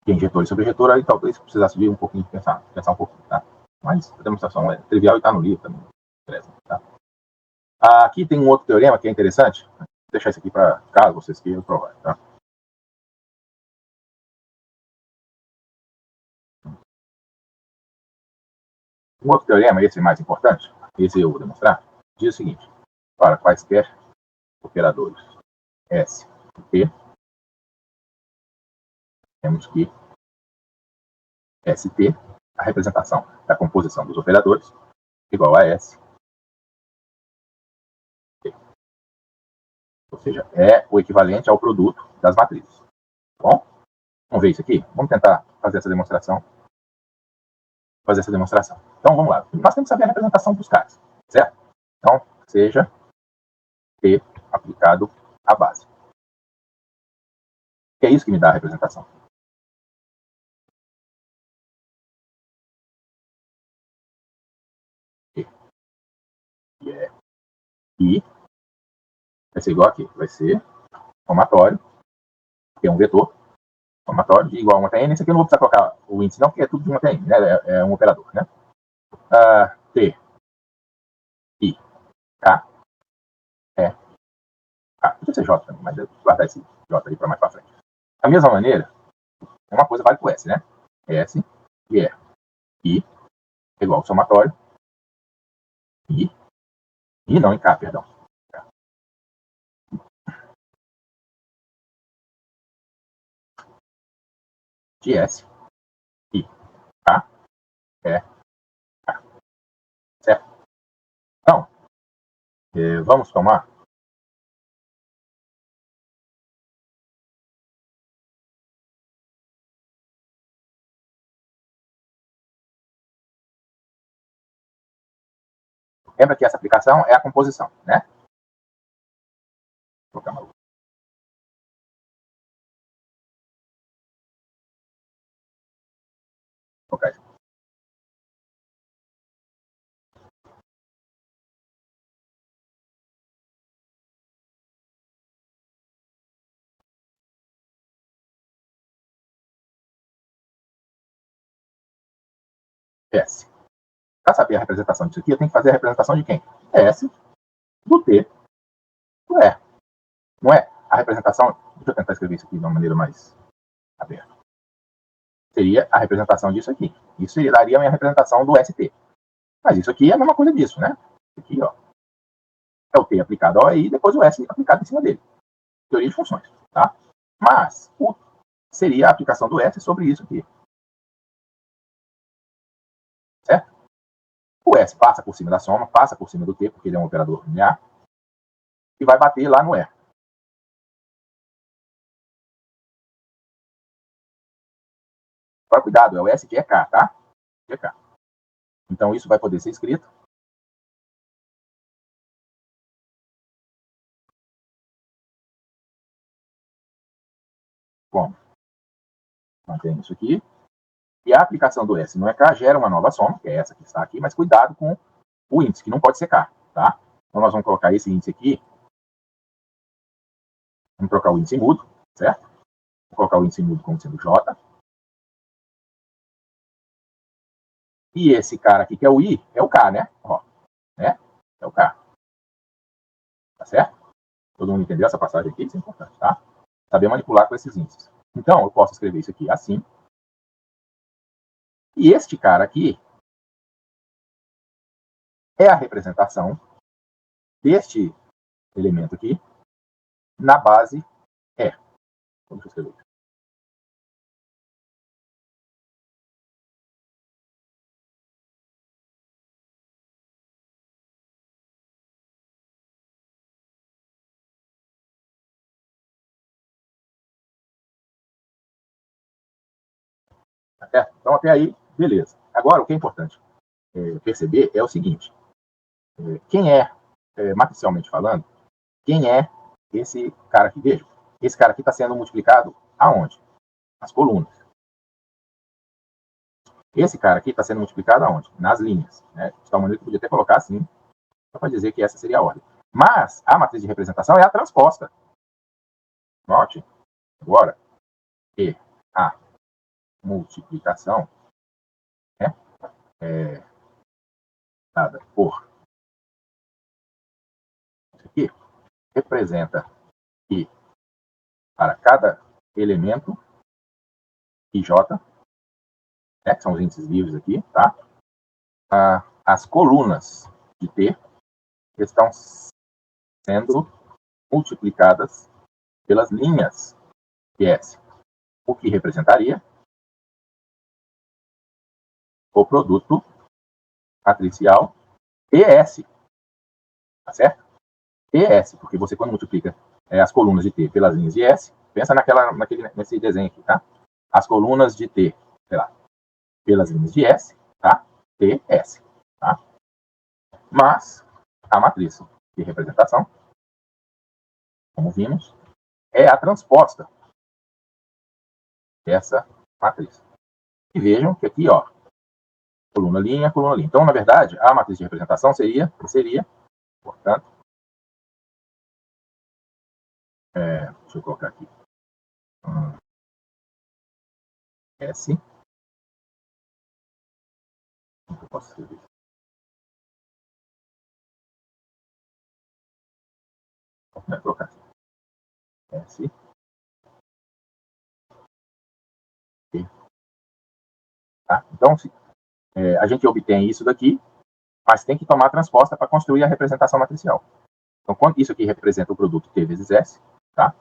injetor e sobrejetor, aí talvez precisasse de um pouquinho, pensar um pouquinho, tá? Mas a demonstração é trivial e está no livro também. Tá? Aqui tem um outro teorema que é interessante. Vou deixar isso aqui para caso vocês queiram provar, tá? Um outro teorema, esse mais importante, esse eu vou demonstrar, diz o seguinte: para quaisquer operadores S e T, temos que ST, a representação da composição dos operadores, igual a S. Ou seja, é o equivalente ao produto das matrizes. Tá bom? Vamos ver isso aqui? Vamos tentar fazer essa demonstração. Então, vamos lá. Nós temos que saber a representação dos caras, certo? Então, seja T aplicado à base. Que é isso que me dá a representação. T. E é I. Vai ser igual aqui. Vai ser somatório, que é um vetor. Somatório igual a 1 até N. Esse aqui eu não vou precisar colocar o índice, não, porque é tudo de 1 até N, né? É um operador, né? T, I, K, E, K. Podia ser J também, mas eu vou guardar esse J aí para mais para frente. Da mesma maneira, uma coisa vale para o S, né? S e R. I é igual ao somatório. I não, em K, perdão. De S, I, K, E, K. Certo? Então, vamos tomar lembra que essa aplicação é a composição, né? Vou colocar uma luz. Vou colocar isso. S. Para saber a representação disso aqui, eu tenho que fazer a representação de quem? S do T do E. Não é? A representação, deixa eu tentar escrever isso aqui de uma maneira mais aberta. Seria a representação disso aqui. Isso daria a minha representação do ST. Mas isso aqui é a mesma coisa disso, né? Aqui, ó. É o T aplicado ao I e depois o S aplicado em cima dele. Teoria de funções, tá? Mas seria a aplicação do S sobre isso aqui. Certo? O S passa por cima da soma, passa por cima do T, porque ele é um operador linear, e vai bater lá no E. Agora, cuidado, é o S que é K, tá? Que é K. Então, isso vai poder ser escrito como? Mantém isso aqui. E a aplicação do S no EK gera uma nova soma, que é essa que está aqui, mas cuidado com o índice, que não pode ser K, tá? Então, nós vamos colocar esse índice aqui. Vamos trocar o índice em mudo, certo? Vou colocar o índice em mudo como sendo J. E esse cara aqui, que é o I, é o K, né? Ó, né? É o K. Tá certo? Todo mundo entendeu essa passagem aqui? Isso é importante, tá? Saber manipular com esses índices. Então, eu posso escrever isso aqui assim. E este cara aqui é a representação deste elemento aqui na base E. Deixa eu escrever. Tá certo? Então, até aí, beleza. Agora, o que é importante perceber é o seguinte. quem é, matricialmente falando, quem é esse cara aqui? Veja, esse cara aqui está sendo multiplicado aonde? Nas colunas. Esse cara aqui está sendo multiplicado aonde? Nas linhas. Né? De tal maneira que eu podia até colocar assim, para dizer que essa seria a ordem. Mas a matriz de representação é a transposta. Note agora que a multiplicação é dada por isso aqui, representa que para cada elemento IJ, né, que são os índices livres aqui, tá? As colunas de T estão sendo multiplicadas pelas linhas de S, o que representaria o produto matricial ES, tá certo? ES, porque você quando multiplica as colunas de T pelas linhas de S, pensa nesse desenho aqui, tá? As colunas de T, sei lá, pelas linhas de S, tá? TS, tá? Mas a matriz de representação, como vimos, é a transposta dessa matriz. E vejam que aqui, ó, coluna, linha. Então, na verdade, a matriz de representação seria portanto, deixa eu colocar aqui, S, como eu posso escrever? Vou colocar aqui, S, T, tá? Então, a gente obtém isso daqui, mas tem que tomar a transposta para construir a representação matricial. Então, quando isso aqui representa o produto T vezes S, tá?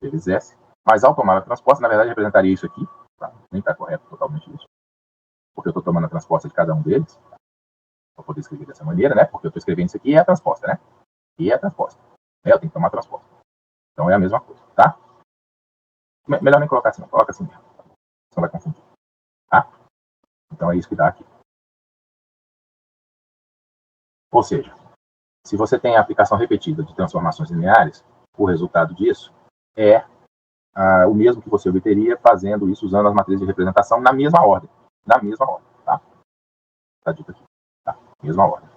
T vezes S, mas ao tomar a transposta, na verdade, representaria isso aqui, tá? Nem está correto totalmente isso, porque eu estou tomando a transposta de cada um deles, para poder escrever dessa maneira, né? Porque eu estou escrevendo isso aqui e é a transposta, né? E é a transposta. Eu tenho que tomar a transposta. Então é a mesma coisa, tá? Melhor nem colocar assim, não. Coloca assim mesmo. Você não vai confundir, tá? Então é isso que dá aqui. Ou seja, se você tem a aplicação repetida de transformações lineares, o resultado disso é o mesmo que você obteria fazendo isso usando as matrizes de representação na mesma ordem. Na mesma ordem, tá? Tá dito aqui, tá? Mesma ordem.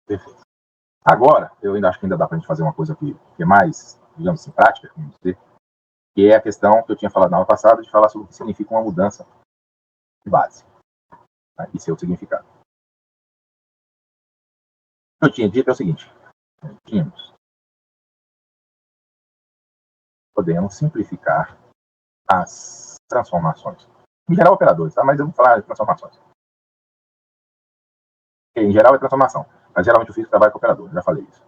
Perfeito. Agora, eu ainda acho que ainda dá para a gente fazer uma coisa que é mais, digamos assim, prática, vamos dizer, que é a questão que eu tinha falado na aula passada de falar sobre o que significa uma mudança de base, né, e seu significado. O que eu tinha dito é o seguinte: podemos simplificar as transformações. Em geral, operadores, tá? Mas eu vou falar de transformações. Em geral é transformação, mas geralmente eu fiz trabalho com operadores, já falei isso.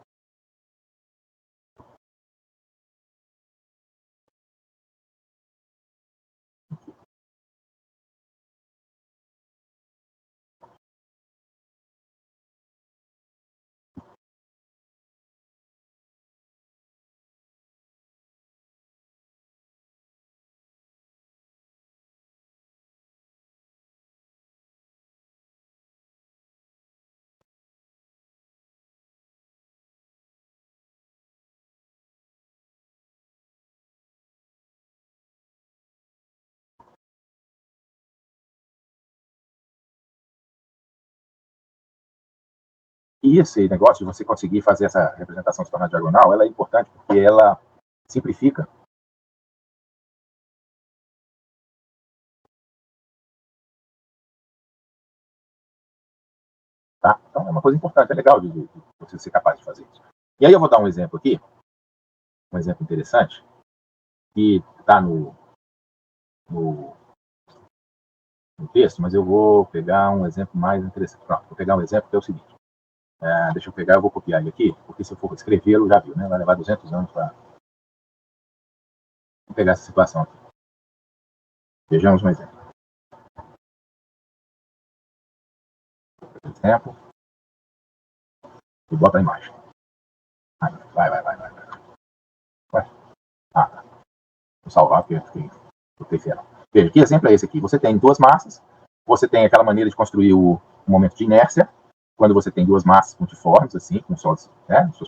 E esse negócio de você conseguir fazer essa representação se tornar diagonal, ela é importante porque ela simplifica. Tá? Então é uma coisa importante, é legal de você ser capaz de fazer isso. E aí eu vou dar um exemplo aqui, um exemplo interessante, que está no texto, mas eu vou pegar um exemplo mais interessante. Pronto, vou pegar um exemplo que é o seguinte. Deixa eu pegar, eu vou copiar ele aqui, porque se eu for escrevê-lo, já viu, né? Vai levar 200 anos para pegar essa situação aqui. Vejamos um exemplo. Exemplo. E bota a imagem. Vai. Vou salvar porque eu fiquei ferrado. Veja, que exemplo é esse aqui? Você tem duas massas, Você tem aquela maneira de construir o momento de inércia, quando você tem duas massas pontiformes, assim, com suas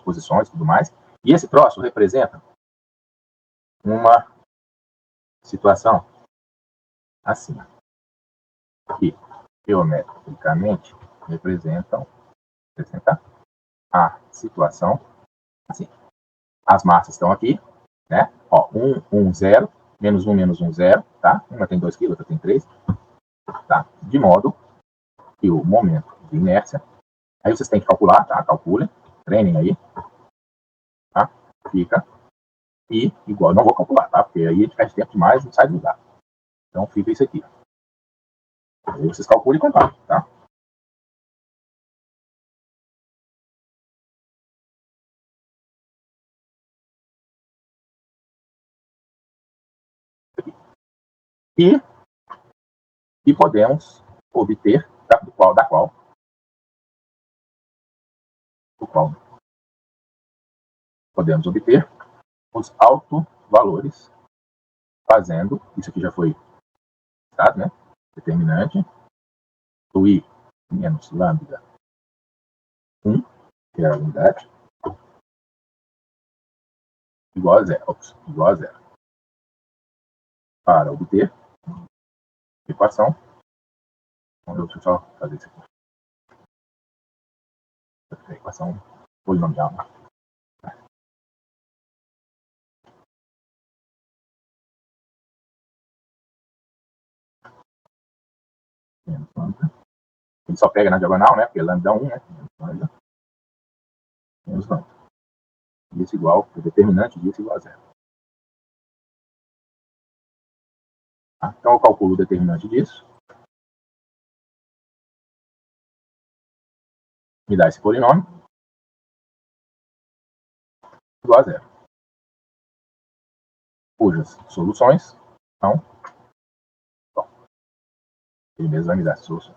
posições e tudo mais. E esse troço representa uma situação assim, que geometricamente representa a situação assim. As massas estão aqui, né? Ó, 1, 0, menos 1, 0, tá? Uma tem 2 kg, outra tem 3, tá? De modo que o momento de inércia, aí vocês têm que calcular, tá? Calculem, treinem aí, tá? Fica e igual, não vou calcular, tá? Porque aí a gente perde tempo demais, não sai do lugar. Então fica isso aqui. Aí vocês calculem e comparem, tá? E podemos obter, do qual podemos obter os autovalores fazendo, isso aqui já foi citado, né? Determinante do I menos lambda 1, que é a unidade, igual a zero. Para obter equação, deixa eu só fazer isso aqui. A equação polinomial, né? Ele só pega na diagonal, né? Porque lambda 1, né? Menos lambda. Isso igual, o determinante disso igual a zero. Tá? Então eu calculo o determinante disso. Me dá esse polinômio igual a zero. Cujas soluções são... Bom, ele mesmo vai me dar essa solução.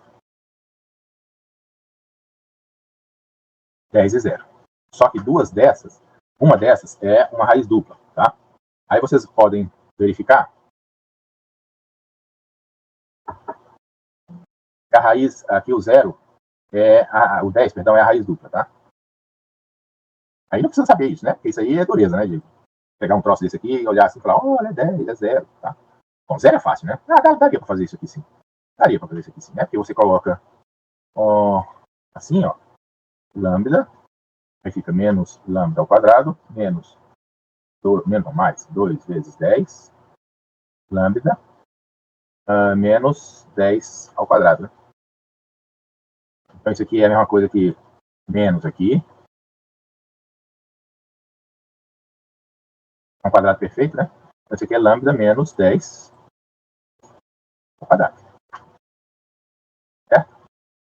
10 e 0. Só que uma dessas é uma raiz dupla, tá? Aí vocês podem verificar que a raiz, aqui o 0, o 10, perdão, é a raiz dupla, tá? Aí não precisa saber isso, né? Porque isso aí é dureza, né? De pegar um troço desse aqui e olhar assim e falar, olha, é 10, é 0, tá? Bom, 0 é fácil, né? Daria pra fazer isso aqui sim. Daria pra fazer isso aqui sim, né? Porque você coloca, assim, ó, lambda, aí fica menos lambda ao quadrado, menos mais 2 vezes 10, lambda, menos 10 ao quadrado, né? Então isso aqui é a mesma coisa que menos aqui. É um quadrado perfeito, né? Então isso aqui é lambda menos 10 ao quadrado. Certo?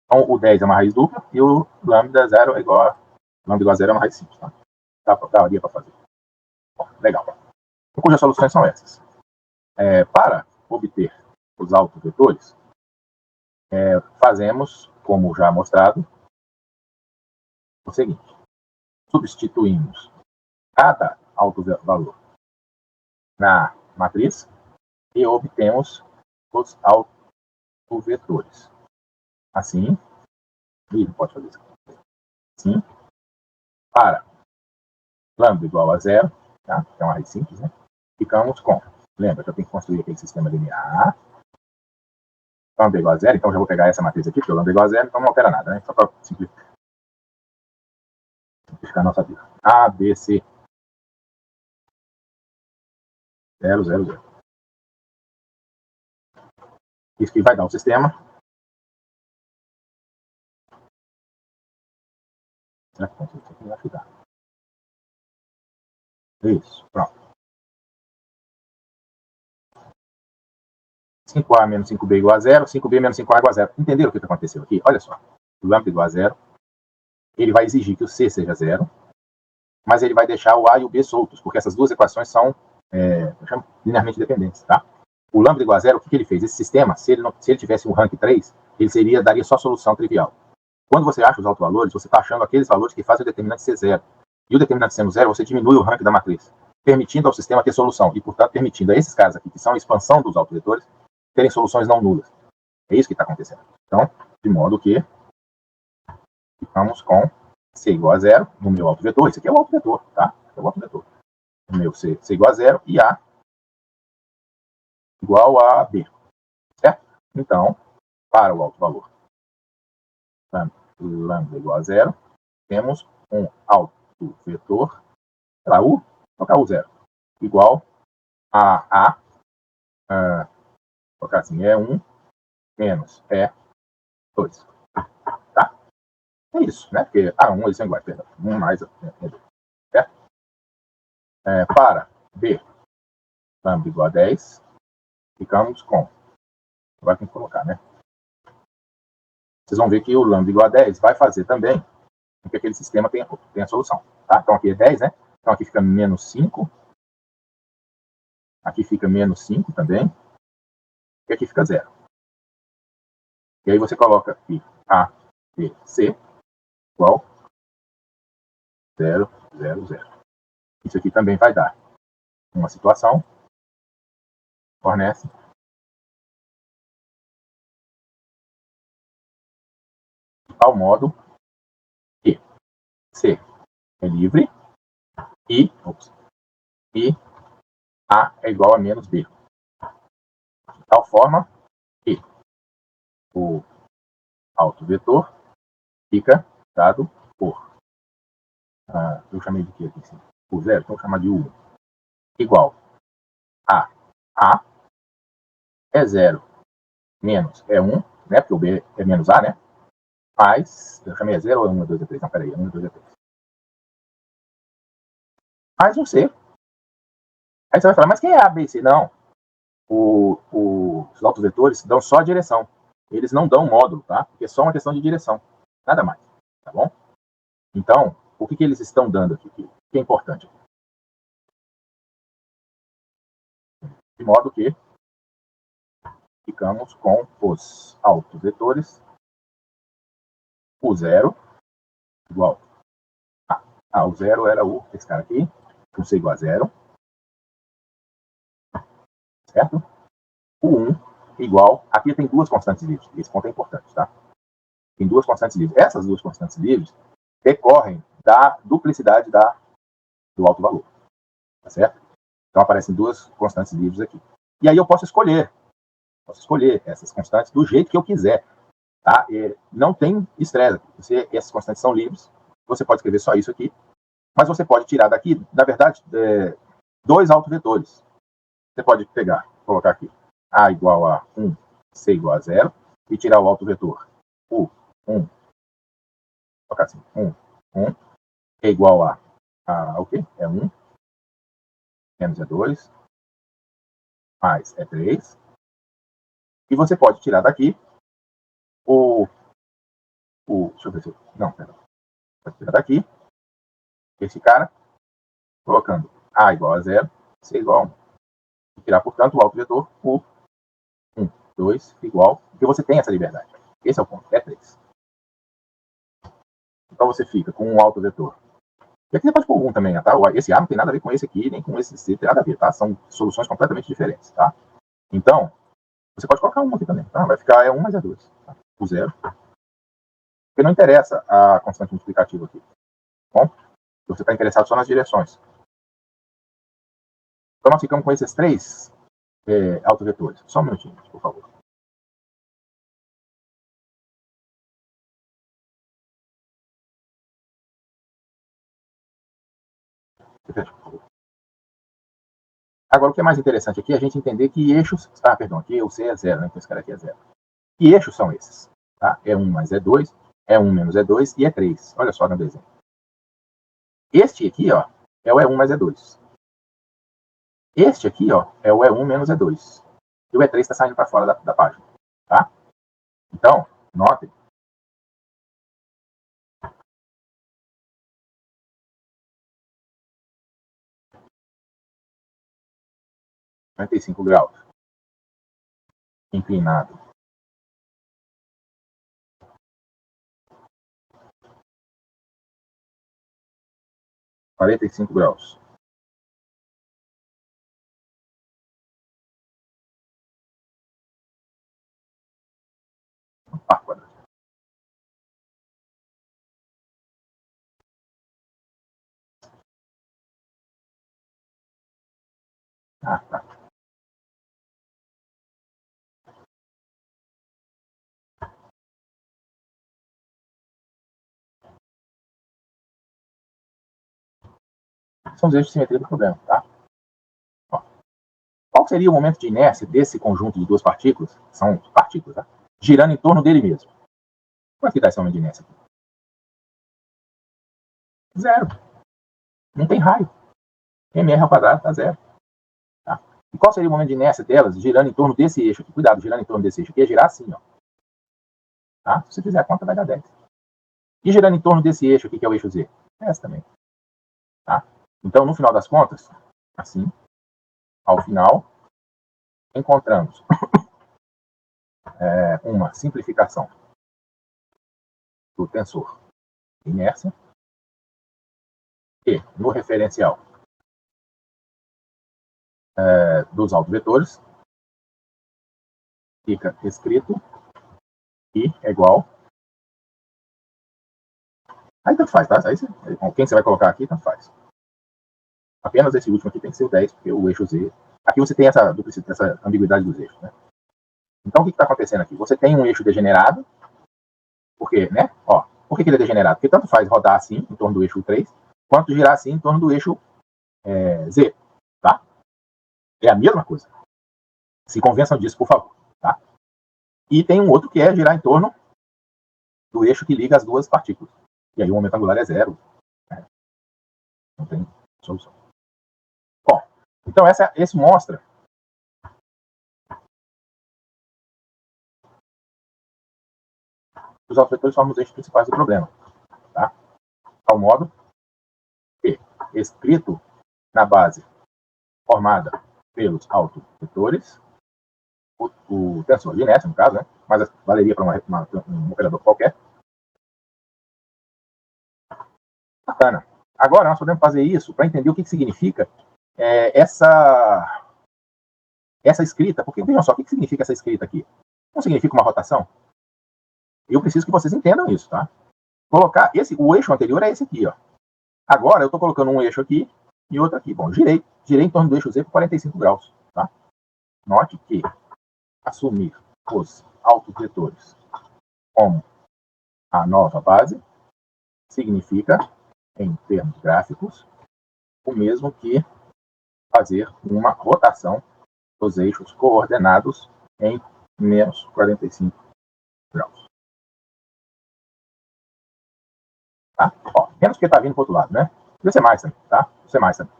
Então o 10 é uma raiz dupla e o lambda 0 é igual a 0 é uma raiz simples, tá? Daria para fazer. Bom, legal. Então, cujas soluções são essas. Para obter os autovetores, fazemos, como já mostrado, o seguinte. Substituímos cada autovalor na matriz e obtemos os autovetores. Assim, pode fazer isso. Assim, para lambda igual a 0, tá? Que é uma raiz simples, né? Ficamos com, lembra que eu tenho que construir aquele sistema linear. Lambda igual a 0, então já vou pegar essa matriz aqui, porque o lambda igual a 0, então não altera nada, né? Só para simplificar a nossa vida. A, B, C, 0, 0, 0. Isso que vai dar o sistema. Será que isso aqui vai ficar? Isso, pronto. 5A menos 5B igual a 0, 5B menos 5A igual a 0. Entenderam o que aconteceu aqui? Olha só. O lambda igual a 0. Ele vai exigir que o C seja 0, mas ele vai deixar o A e o B soltos, porque essas duas equações são linearmente dependentes, tá? O lambda igual a 0, o que ele fez? Esse sistema, se ele tivesse um rank 3, ele daria só solução trivial. Quando você acha os autovalores, você está achando aqueles valores que fazem o determinante ser 0. E o determinante sendo 0, você diminui o rank da matriz, permitindo ao sistema ter solução, e, portanto, permitindo a esses caras aqui, que são a expansão dos autovetores, terem soluções não nulas. É isso que está acontecendo. Então, de modo que ficamos com C igual a zero no meu autovetor. Esse aqui é o autovetor, tá? É o autovetor. O meu C igual a zero e A igual a B, certo? Então, para o alto valor lambda igual a zero, temos um autovetor, sei lá, U, vou colocar U0, igual a vou colocar assim, E1 menos E2. Tá? É isso, né? Porque A1 eles são iguais, perdão. 1 mais E2. Certo? Para B, lambda igual a 10, ficamos com. Agora tem que colocar, né? Vocês vão ver que o lambda igual a 10 vai fazer também com que aquele sistema tenha a solução. Tá? Então aqui é 10, né? Então aqui fica menos 5. Aqui fica menos 5 também. E aqui fica 0. E aí você coloca aqui A, B, C igual 0, 0, 0. Isso aqui também vai dar uma situação, fornece de tal modo que C é livre e A é igual a menos B. De tal forma que o autovetor fica dado por, eu chamei de quê aqui? Por 0, então vou chamar de U igual a A é 0 menos é 1, né? Porque o B é menos A, né? Mais, eu chamei a 0 ou é 1, 2, 3? Não, peraí, 1, 2, 3. Mais um C. Aí você vai falar, mas quem é A, B e C? Não. Os autovetores dão só a direção. Eles não dão módulo, tá? Porque é só uma questão de direção. Nada mais, tá bom? Então, o que eles estão dando aqui? O que é importante? De modo que ficamos com os autovetores o 0 igual a. O 0 era esse cara aqui, o C igual a 0, certo? O 1 igual, aqui tem duas constantes livres, esse ponto é importante, tá? Tem duas constantes livres. Essas duas constantes livres decorrem da duplicidade do alto valor, tá certo? Então aparecem duas constantes livres aqui. E aí eu posso escolher essas constantes do jeito que eu quiser, tá? Não tem estresse. Essas constantes são livres. Você pode escrever só isso aqui, mas você pode tirar daqui, na verdade, dois autovetores. Você pode pegar, colocar aqui A igual a 1, C igual a 0, e tirar o autovetor U1, colocar assim, 1, é igual a o quê? É 1, menos é 2, mais é 3. E você pode tirar daqui deixa eu ver se não, perdão. Pode tirar daqui esse cara, colocando A igual a 0, C igual a 1. E tirar, portanto, o autovetor U1, 2, igual, porque você tem essa liberdade. Esse é o ponto, é 3. Então você fica com um autovetor. E aqui você pode pôr 1 também, tá? Esse A não tem nada a ver com esse aqui, nem com esse C, tem nada a ver, tá? São soluções completamente diferentes, tá? Então, você pode colocar 1 aqui também, tá? Vai ficar 1 mais 2, tá? O 0. Porque não interessa a constante multiplicativa aqui, tá bom? Você está interessado só nas direções. Então nós ficamos com esses três autovetores. Só um minutinho, por favor. Agora, o que é mais interessante aqui é a gente entender que eixos. Perdão, aqui o C é 0, né? Então esse cara aqui é 0. Que eixos são esses? Tá? É 1 mais E2, é 1 menos E2 e E3. Olha só no desenho. Este aqui, ó, é o E1 mais E2. Este aqui, ó, é o E1 menos E2. E o E3 está saindo para fora da página. Tá? Então, notem. graus. Inclinado. 45 graus. par quadrado. Tá. São os eixos de simetria do problema, tá? Ó. Qual seria o momento de inércia desse conjunto de duas partículas? São partículas, tá? Girando em torno dele mesmo. Quanto que dá esse momento de inércia aqui? Zero. Não tem raio. mr ao quadrado dá zero. Tá? E qual seria o momento de inércia delas girando em torno desse eixo aqui? Cuidado, girando em torno desse eixo aqui é girar assim, ó. Tá? Se você fizer a conta, vai dar 10. E girando em torno desse eixo aqui, que é o eixo Z? Essa também. Tá? Então, no final das contas, assim, ao final, encontramos uma simplificação do tensor de inércia e no referencial dos autovetores fica escrito I é igual. Aí tanto faz, tá? Aí, quem você vai colocar aqui, tanto faz. Apenas esse último aqui tem que ser o 10, porque o eixo Z... Aqui você tem essa ambiguidade dos eixos, né? Então, o que está acontecendo aqui? Você tem um eixo degenerado, porque, né? Ó, por que ele é degenerado? Porque tanto faz rodar assim, em torno do eixo 3, quanto girar assim, em torno do eixo Z, tá? É a mesma coisa. Se convençam disso, por favor, tá? E tem um outro que é girar em torno do eixo que liga as duas partículas. E aí o momento angular é zero. Né? Não tem solução. Bom, então esse mostra que os autovetores formam os eixos principais do problema. Tá? Ao modo que, escrito na base formada pelos autovetores, o tensor de inércia, no caso, né? Mas valeria para um operador qualquer. Bacana. Agora, nós podemos fazer isso para entender o que significa essa escrita. Porque, vejam só, o que significa essa escrita aqui? Não significa uma rotação? Eu preciso que vocês entendam isso, tá? Colocar o eixo anterior é esse aqui, ó. Agora, eu estou colocando um eixo aqui e outro aqui. Bom, girei em torno do eixo Z por 45 graus, tá? Note que assumir os autovetores como a nova base significa, em termos gráficos, o mesmo que fazer uma rotação dos eixos coordenados em menos 45 graus. Tá? Ó, menos porque está vindo para o outro lado, né? Podia ser mais também, tá? Podia ser mais também.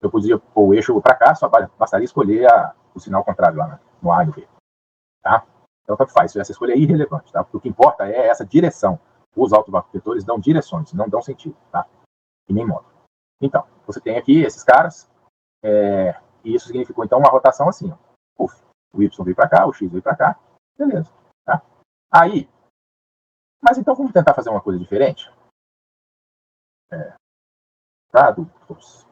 Eu podia pôr o eixo para cá, só bastaria escolher o sinal contrário lá no A e no B. Tá? Então, tanto faz. Essa escolha é irrelevante, tá? Porque o que importa é essa direção. Os autovetores dão direções, não dão sentido, tá? E nem modo. Então, você tem aqui esses caras, e isso significou, então, uma rotação assim, ó. Uf, o Y veio para cá, o X veio para cá, beleza, tá? Aí, mas então vamos tentar fazer uma coisa diferente? Para adultos.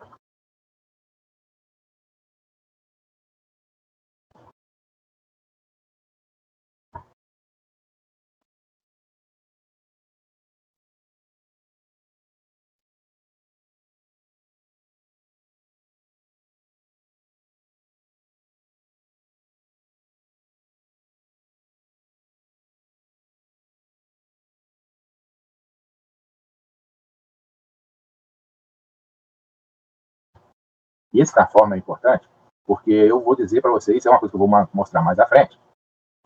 E essa forma é importante, porque eu vou dizer para vocês, é uma coisa que eu vou mostrar mais à frente,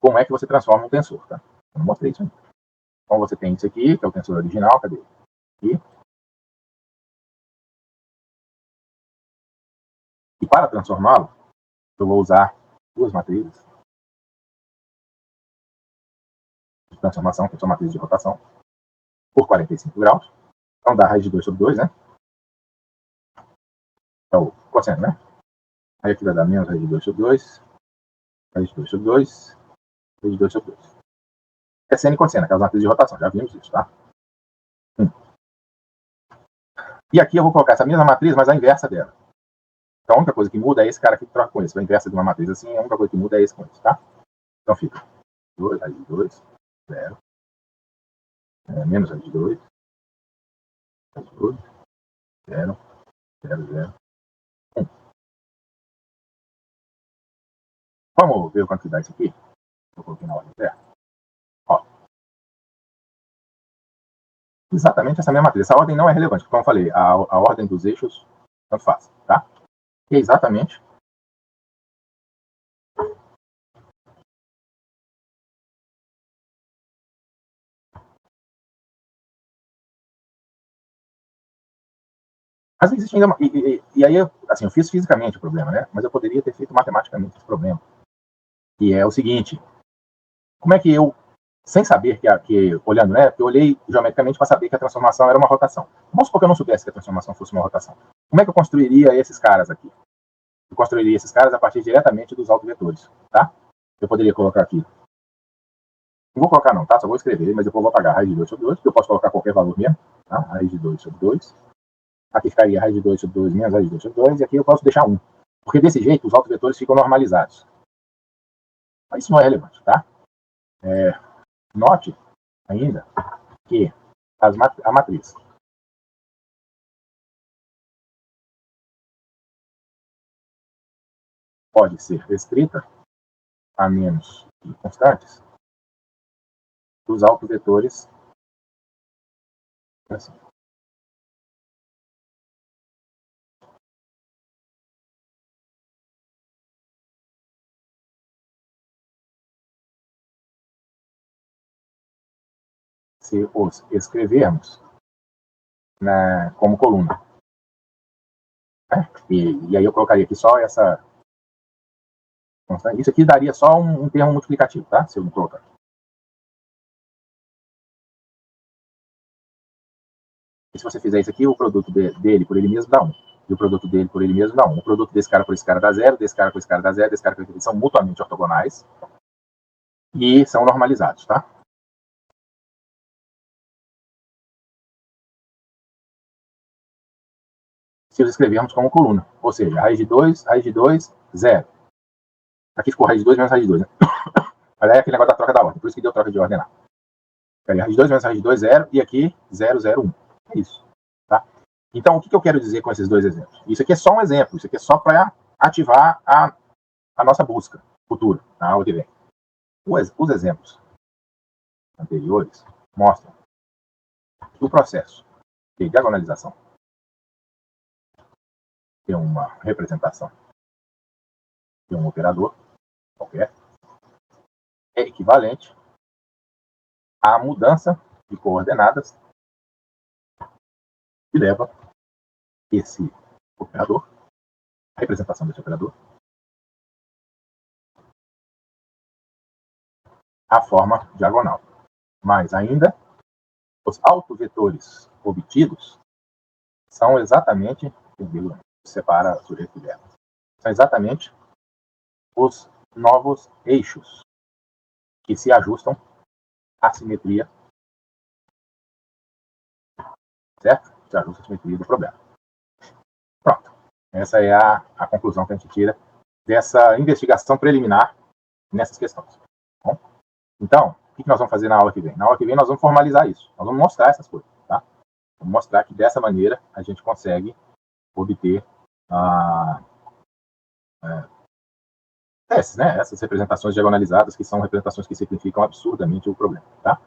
como é que você transforma um tensor, tá? Eu não mostrei isso ainda. Então você tem isso aqui, que é o tensor original, cadê? E para transformá-lo, eu vou usar duas matrizes de transformação, que são matrizes de rotação, por 45 graus. Então dá raiz de 2 sobre 2, né? Então, o cosseno, né? Aí aqui vai dar menos raiz de 2 sobre 2, raiz de 2 sobre 2, raiz de 2 sobre 2. É seno e cosseno, aquelas matrizes de rotação, já vimos isso, tá? E aqui eu vou colocar essa mesma matriz, mas a inversa dela. Então a única coisa que muda é esse cara aqui que troca com esse. A inversa de uma matriz assim, a única coisa que muda é esse com esse, tá? Então fica 2, raiz de 2, 0, menos raiz de 2, raiz de 2, 0, 0, 0, 1. Vamos ver o quanto que dá isso aqui? Eu coloquei na ordem certa. Ó. Exatamente essa mesma matriz. Essa ordem não é relevante, como eu falei, a ordem dos eixos tanto faz, tá? E é exatamente mas existe ainda uma, e aí, assim, eu fiz fisicamente o problema, né? Mas eu poderia ter feito matematicamente esse problema. E é o seguinte, como é que eu, sem saber que olhando, né? Eu olhei geometricamente para saber que a transformação era uma rotação. Vamos supor que eu não soubesse que a transformação fosse uma rotação. Como é que eu construiria esses caras aqui? Eu construiria esses caras a partir diretamente dos autovetores, tá? Eu poderia colocar aqui. Não vou colocar não, tá? Só vou escrever, mas depois eu vou apagar a raiz de 2 sobre 2, porque eu posso colocar qualquer valor mesmo, tá? Raiz de 2 sobre 2. Aqui ficaria raiz de 2 sobre 2 menos raiz de 2 sobre 2, e aqui eu posso deixar 1. Porque desse jeito os autovetores ficam normalizados. Mas isso não é relevante, tá? Note ainda que a matriz pode ser restrita a menos que constantes dos autovetores assim. Se os escrevermos como coluna. Né? E aí eu colocaria aqui só essa constante. Isso aqui daria só um termo multiplicativo, tá? Se eu não colocar. E se você fizer isso aqui, o produto dele por ele mesmo dá 1. E o produto dele por ele mesmo dá 1. O produto desse cara por esse cara dá 0, desse cara por esse cara dá 0, desse cara por esse cara são mutuamente ortogonais e são normalizados, tá? Se os escrevermos como coluna. Ou seja, raiz de 2, 0. Aqui ficou raiz de 2 menos raiz de 2, né? Mas aí é aquele negócio da troca da ordem, por isso que deu troca de ordem lá. Raiz de 2 menos raiz de 2, 0, e aqui 0, 0, 1. É isso, tá? Então, o que eu quero dizer com esses dois exemplos? Isso aqui é só um exemplo, isso aqui é só para ativar a nossa busca futura, na aula que vem. Os exemplos anteriores mostram que o processo de diagonalização tem uma representação de um operador qualquer é equivalente à mudança de coordenadas que leva esse operador, a representação desse operador, à forma diagonal. Mas ainda, os autovetores obtidos são exatamente, separa sujeito e verbo, são exatamente os novos eixos que se ajustam à simetria, certo? Se ajustam à simetria do problema. Pronto. Essa é a conclusão que a gente tira dessa investigação preliminar nessas questões. Bom? Então, o que nós vamos fazer na aula que vem? Na aula que vem nós vamos formalizar isso. Nós vamos mostrar essas coisas, tá? Vamos mostrar que dessa maneira a gente consegue obter essas representações diagonalizadas, que são representações que simplificam absurdamente o problema, tá?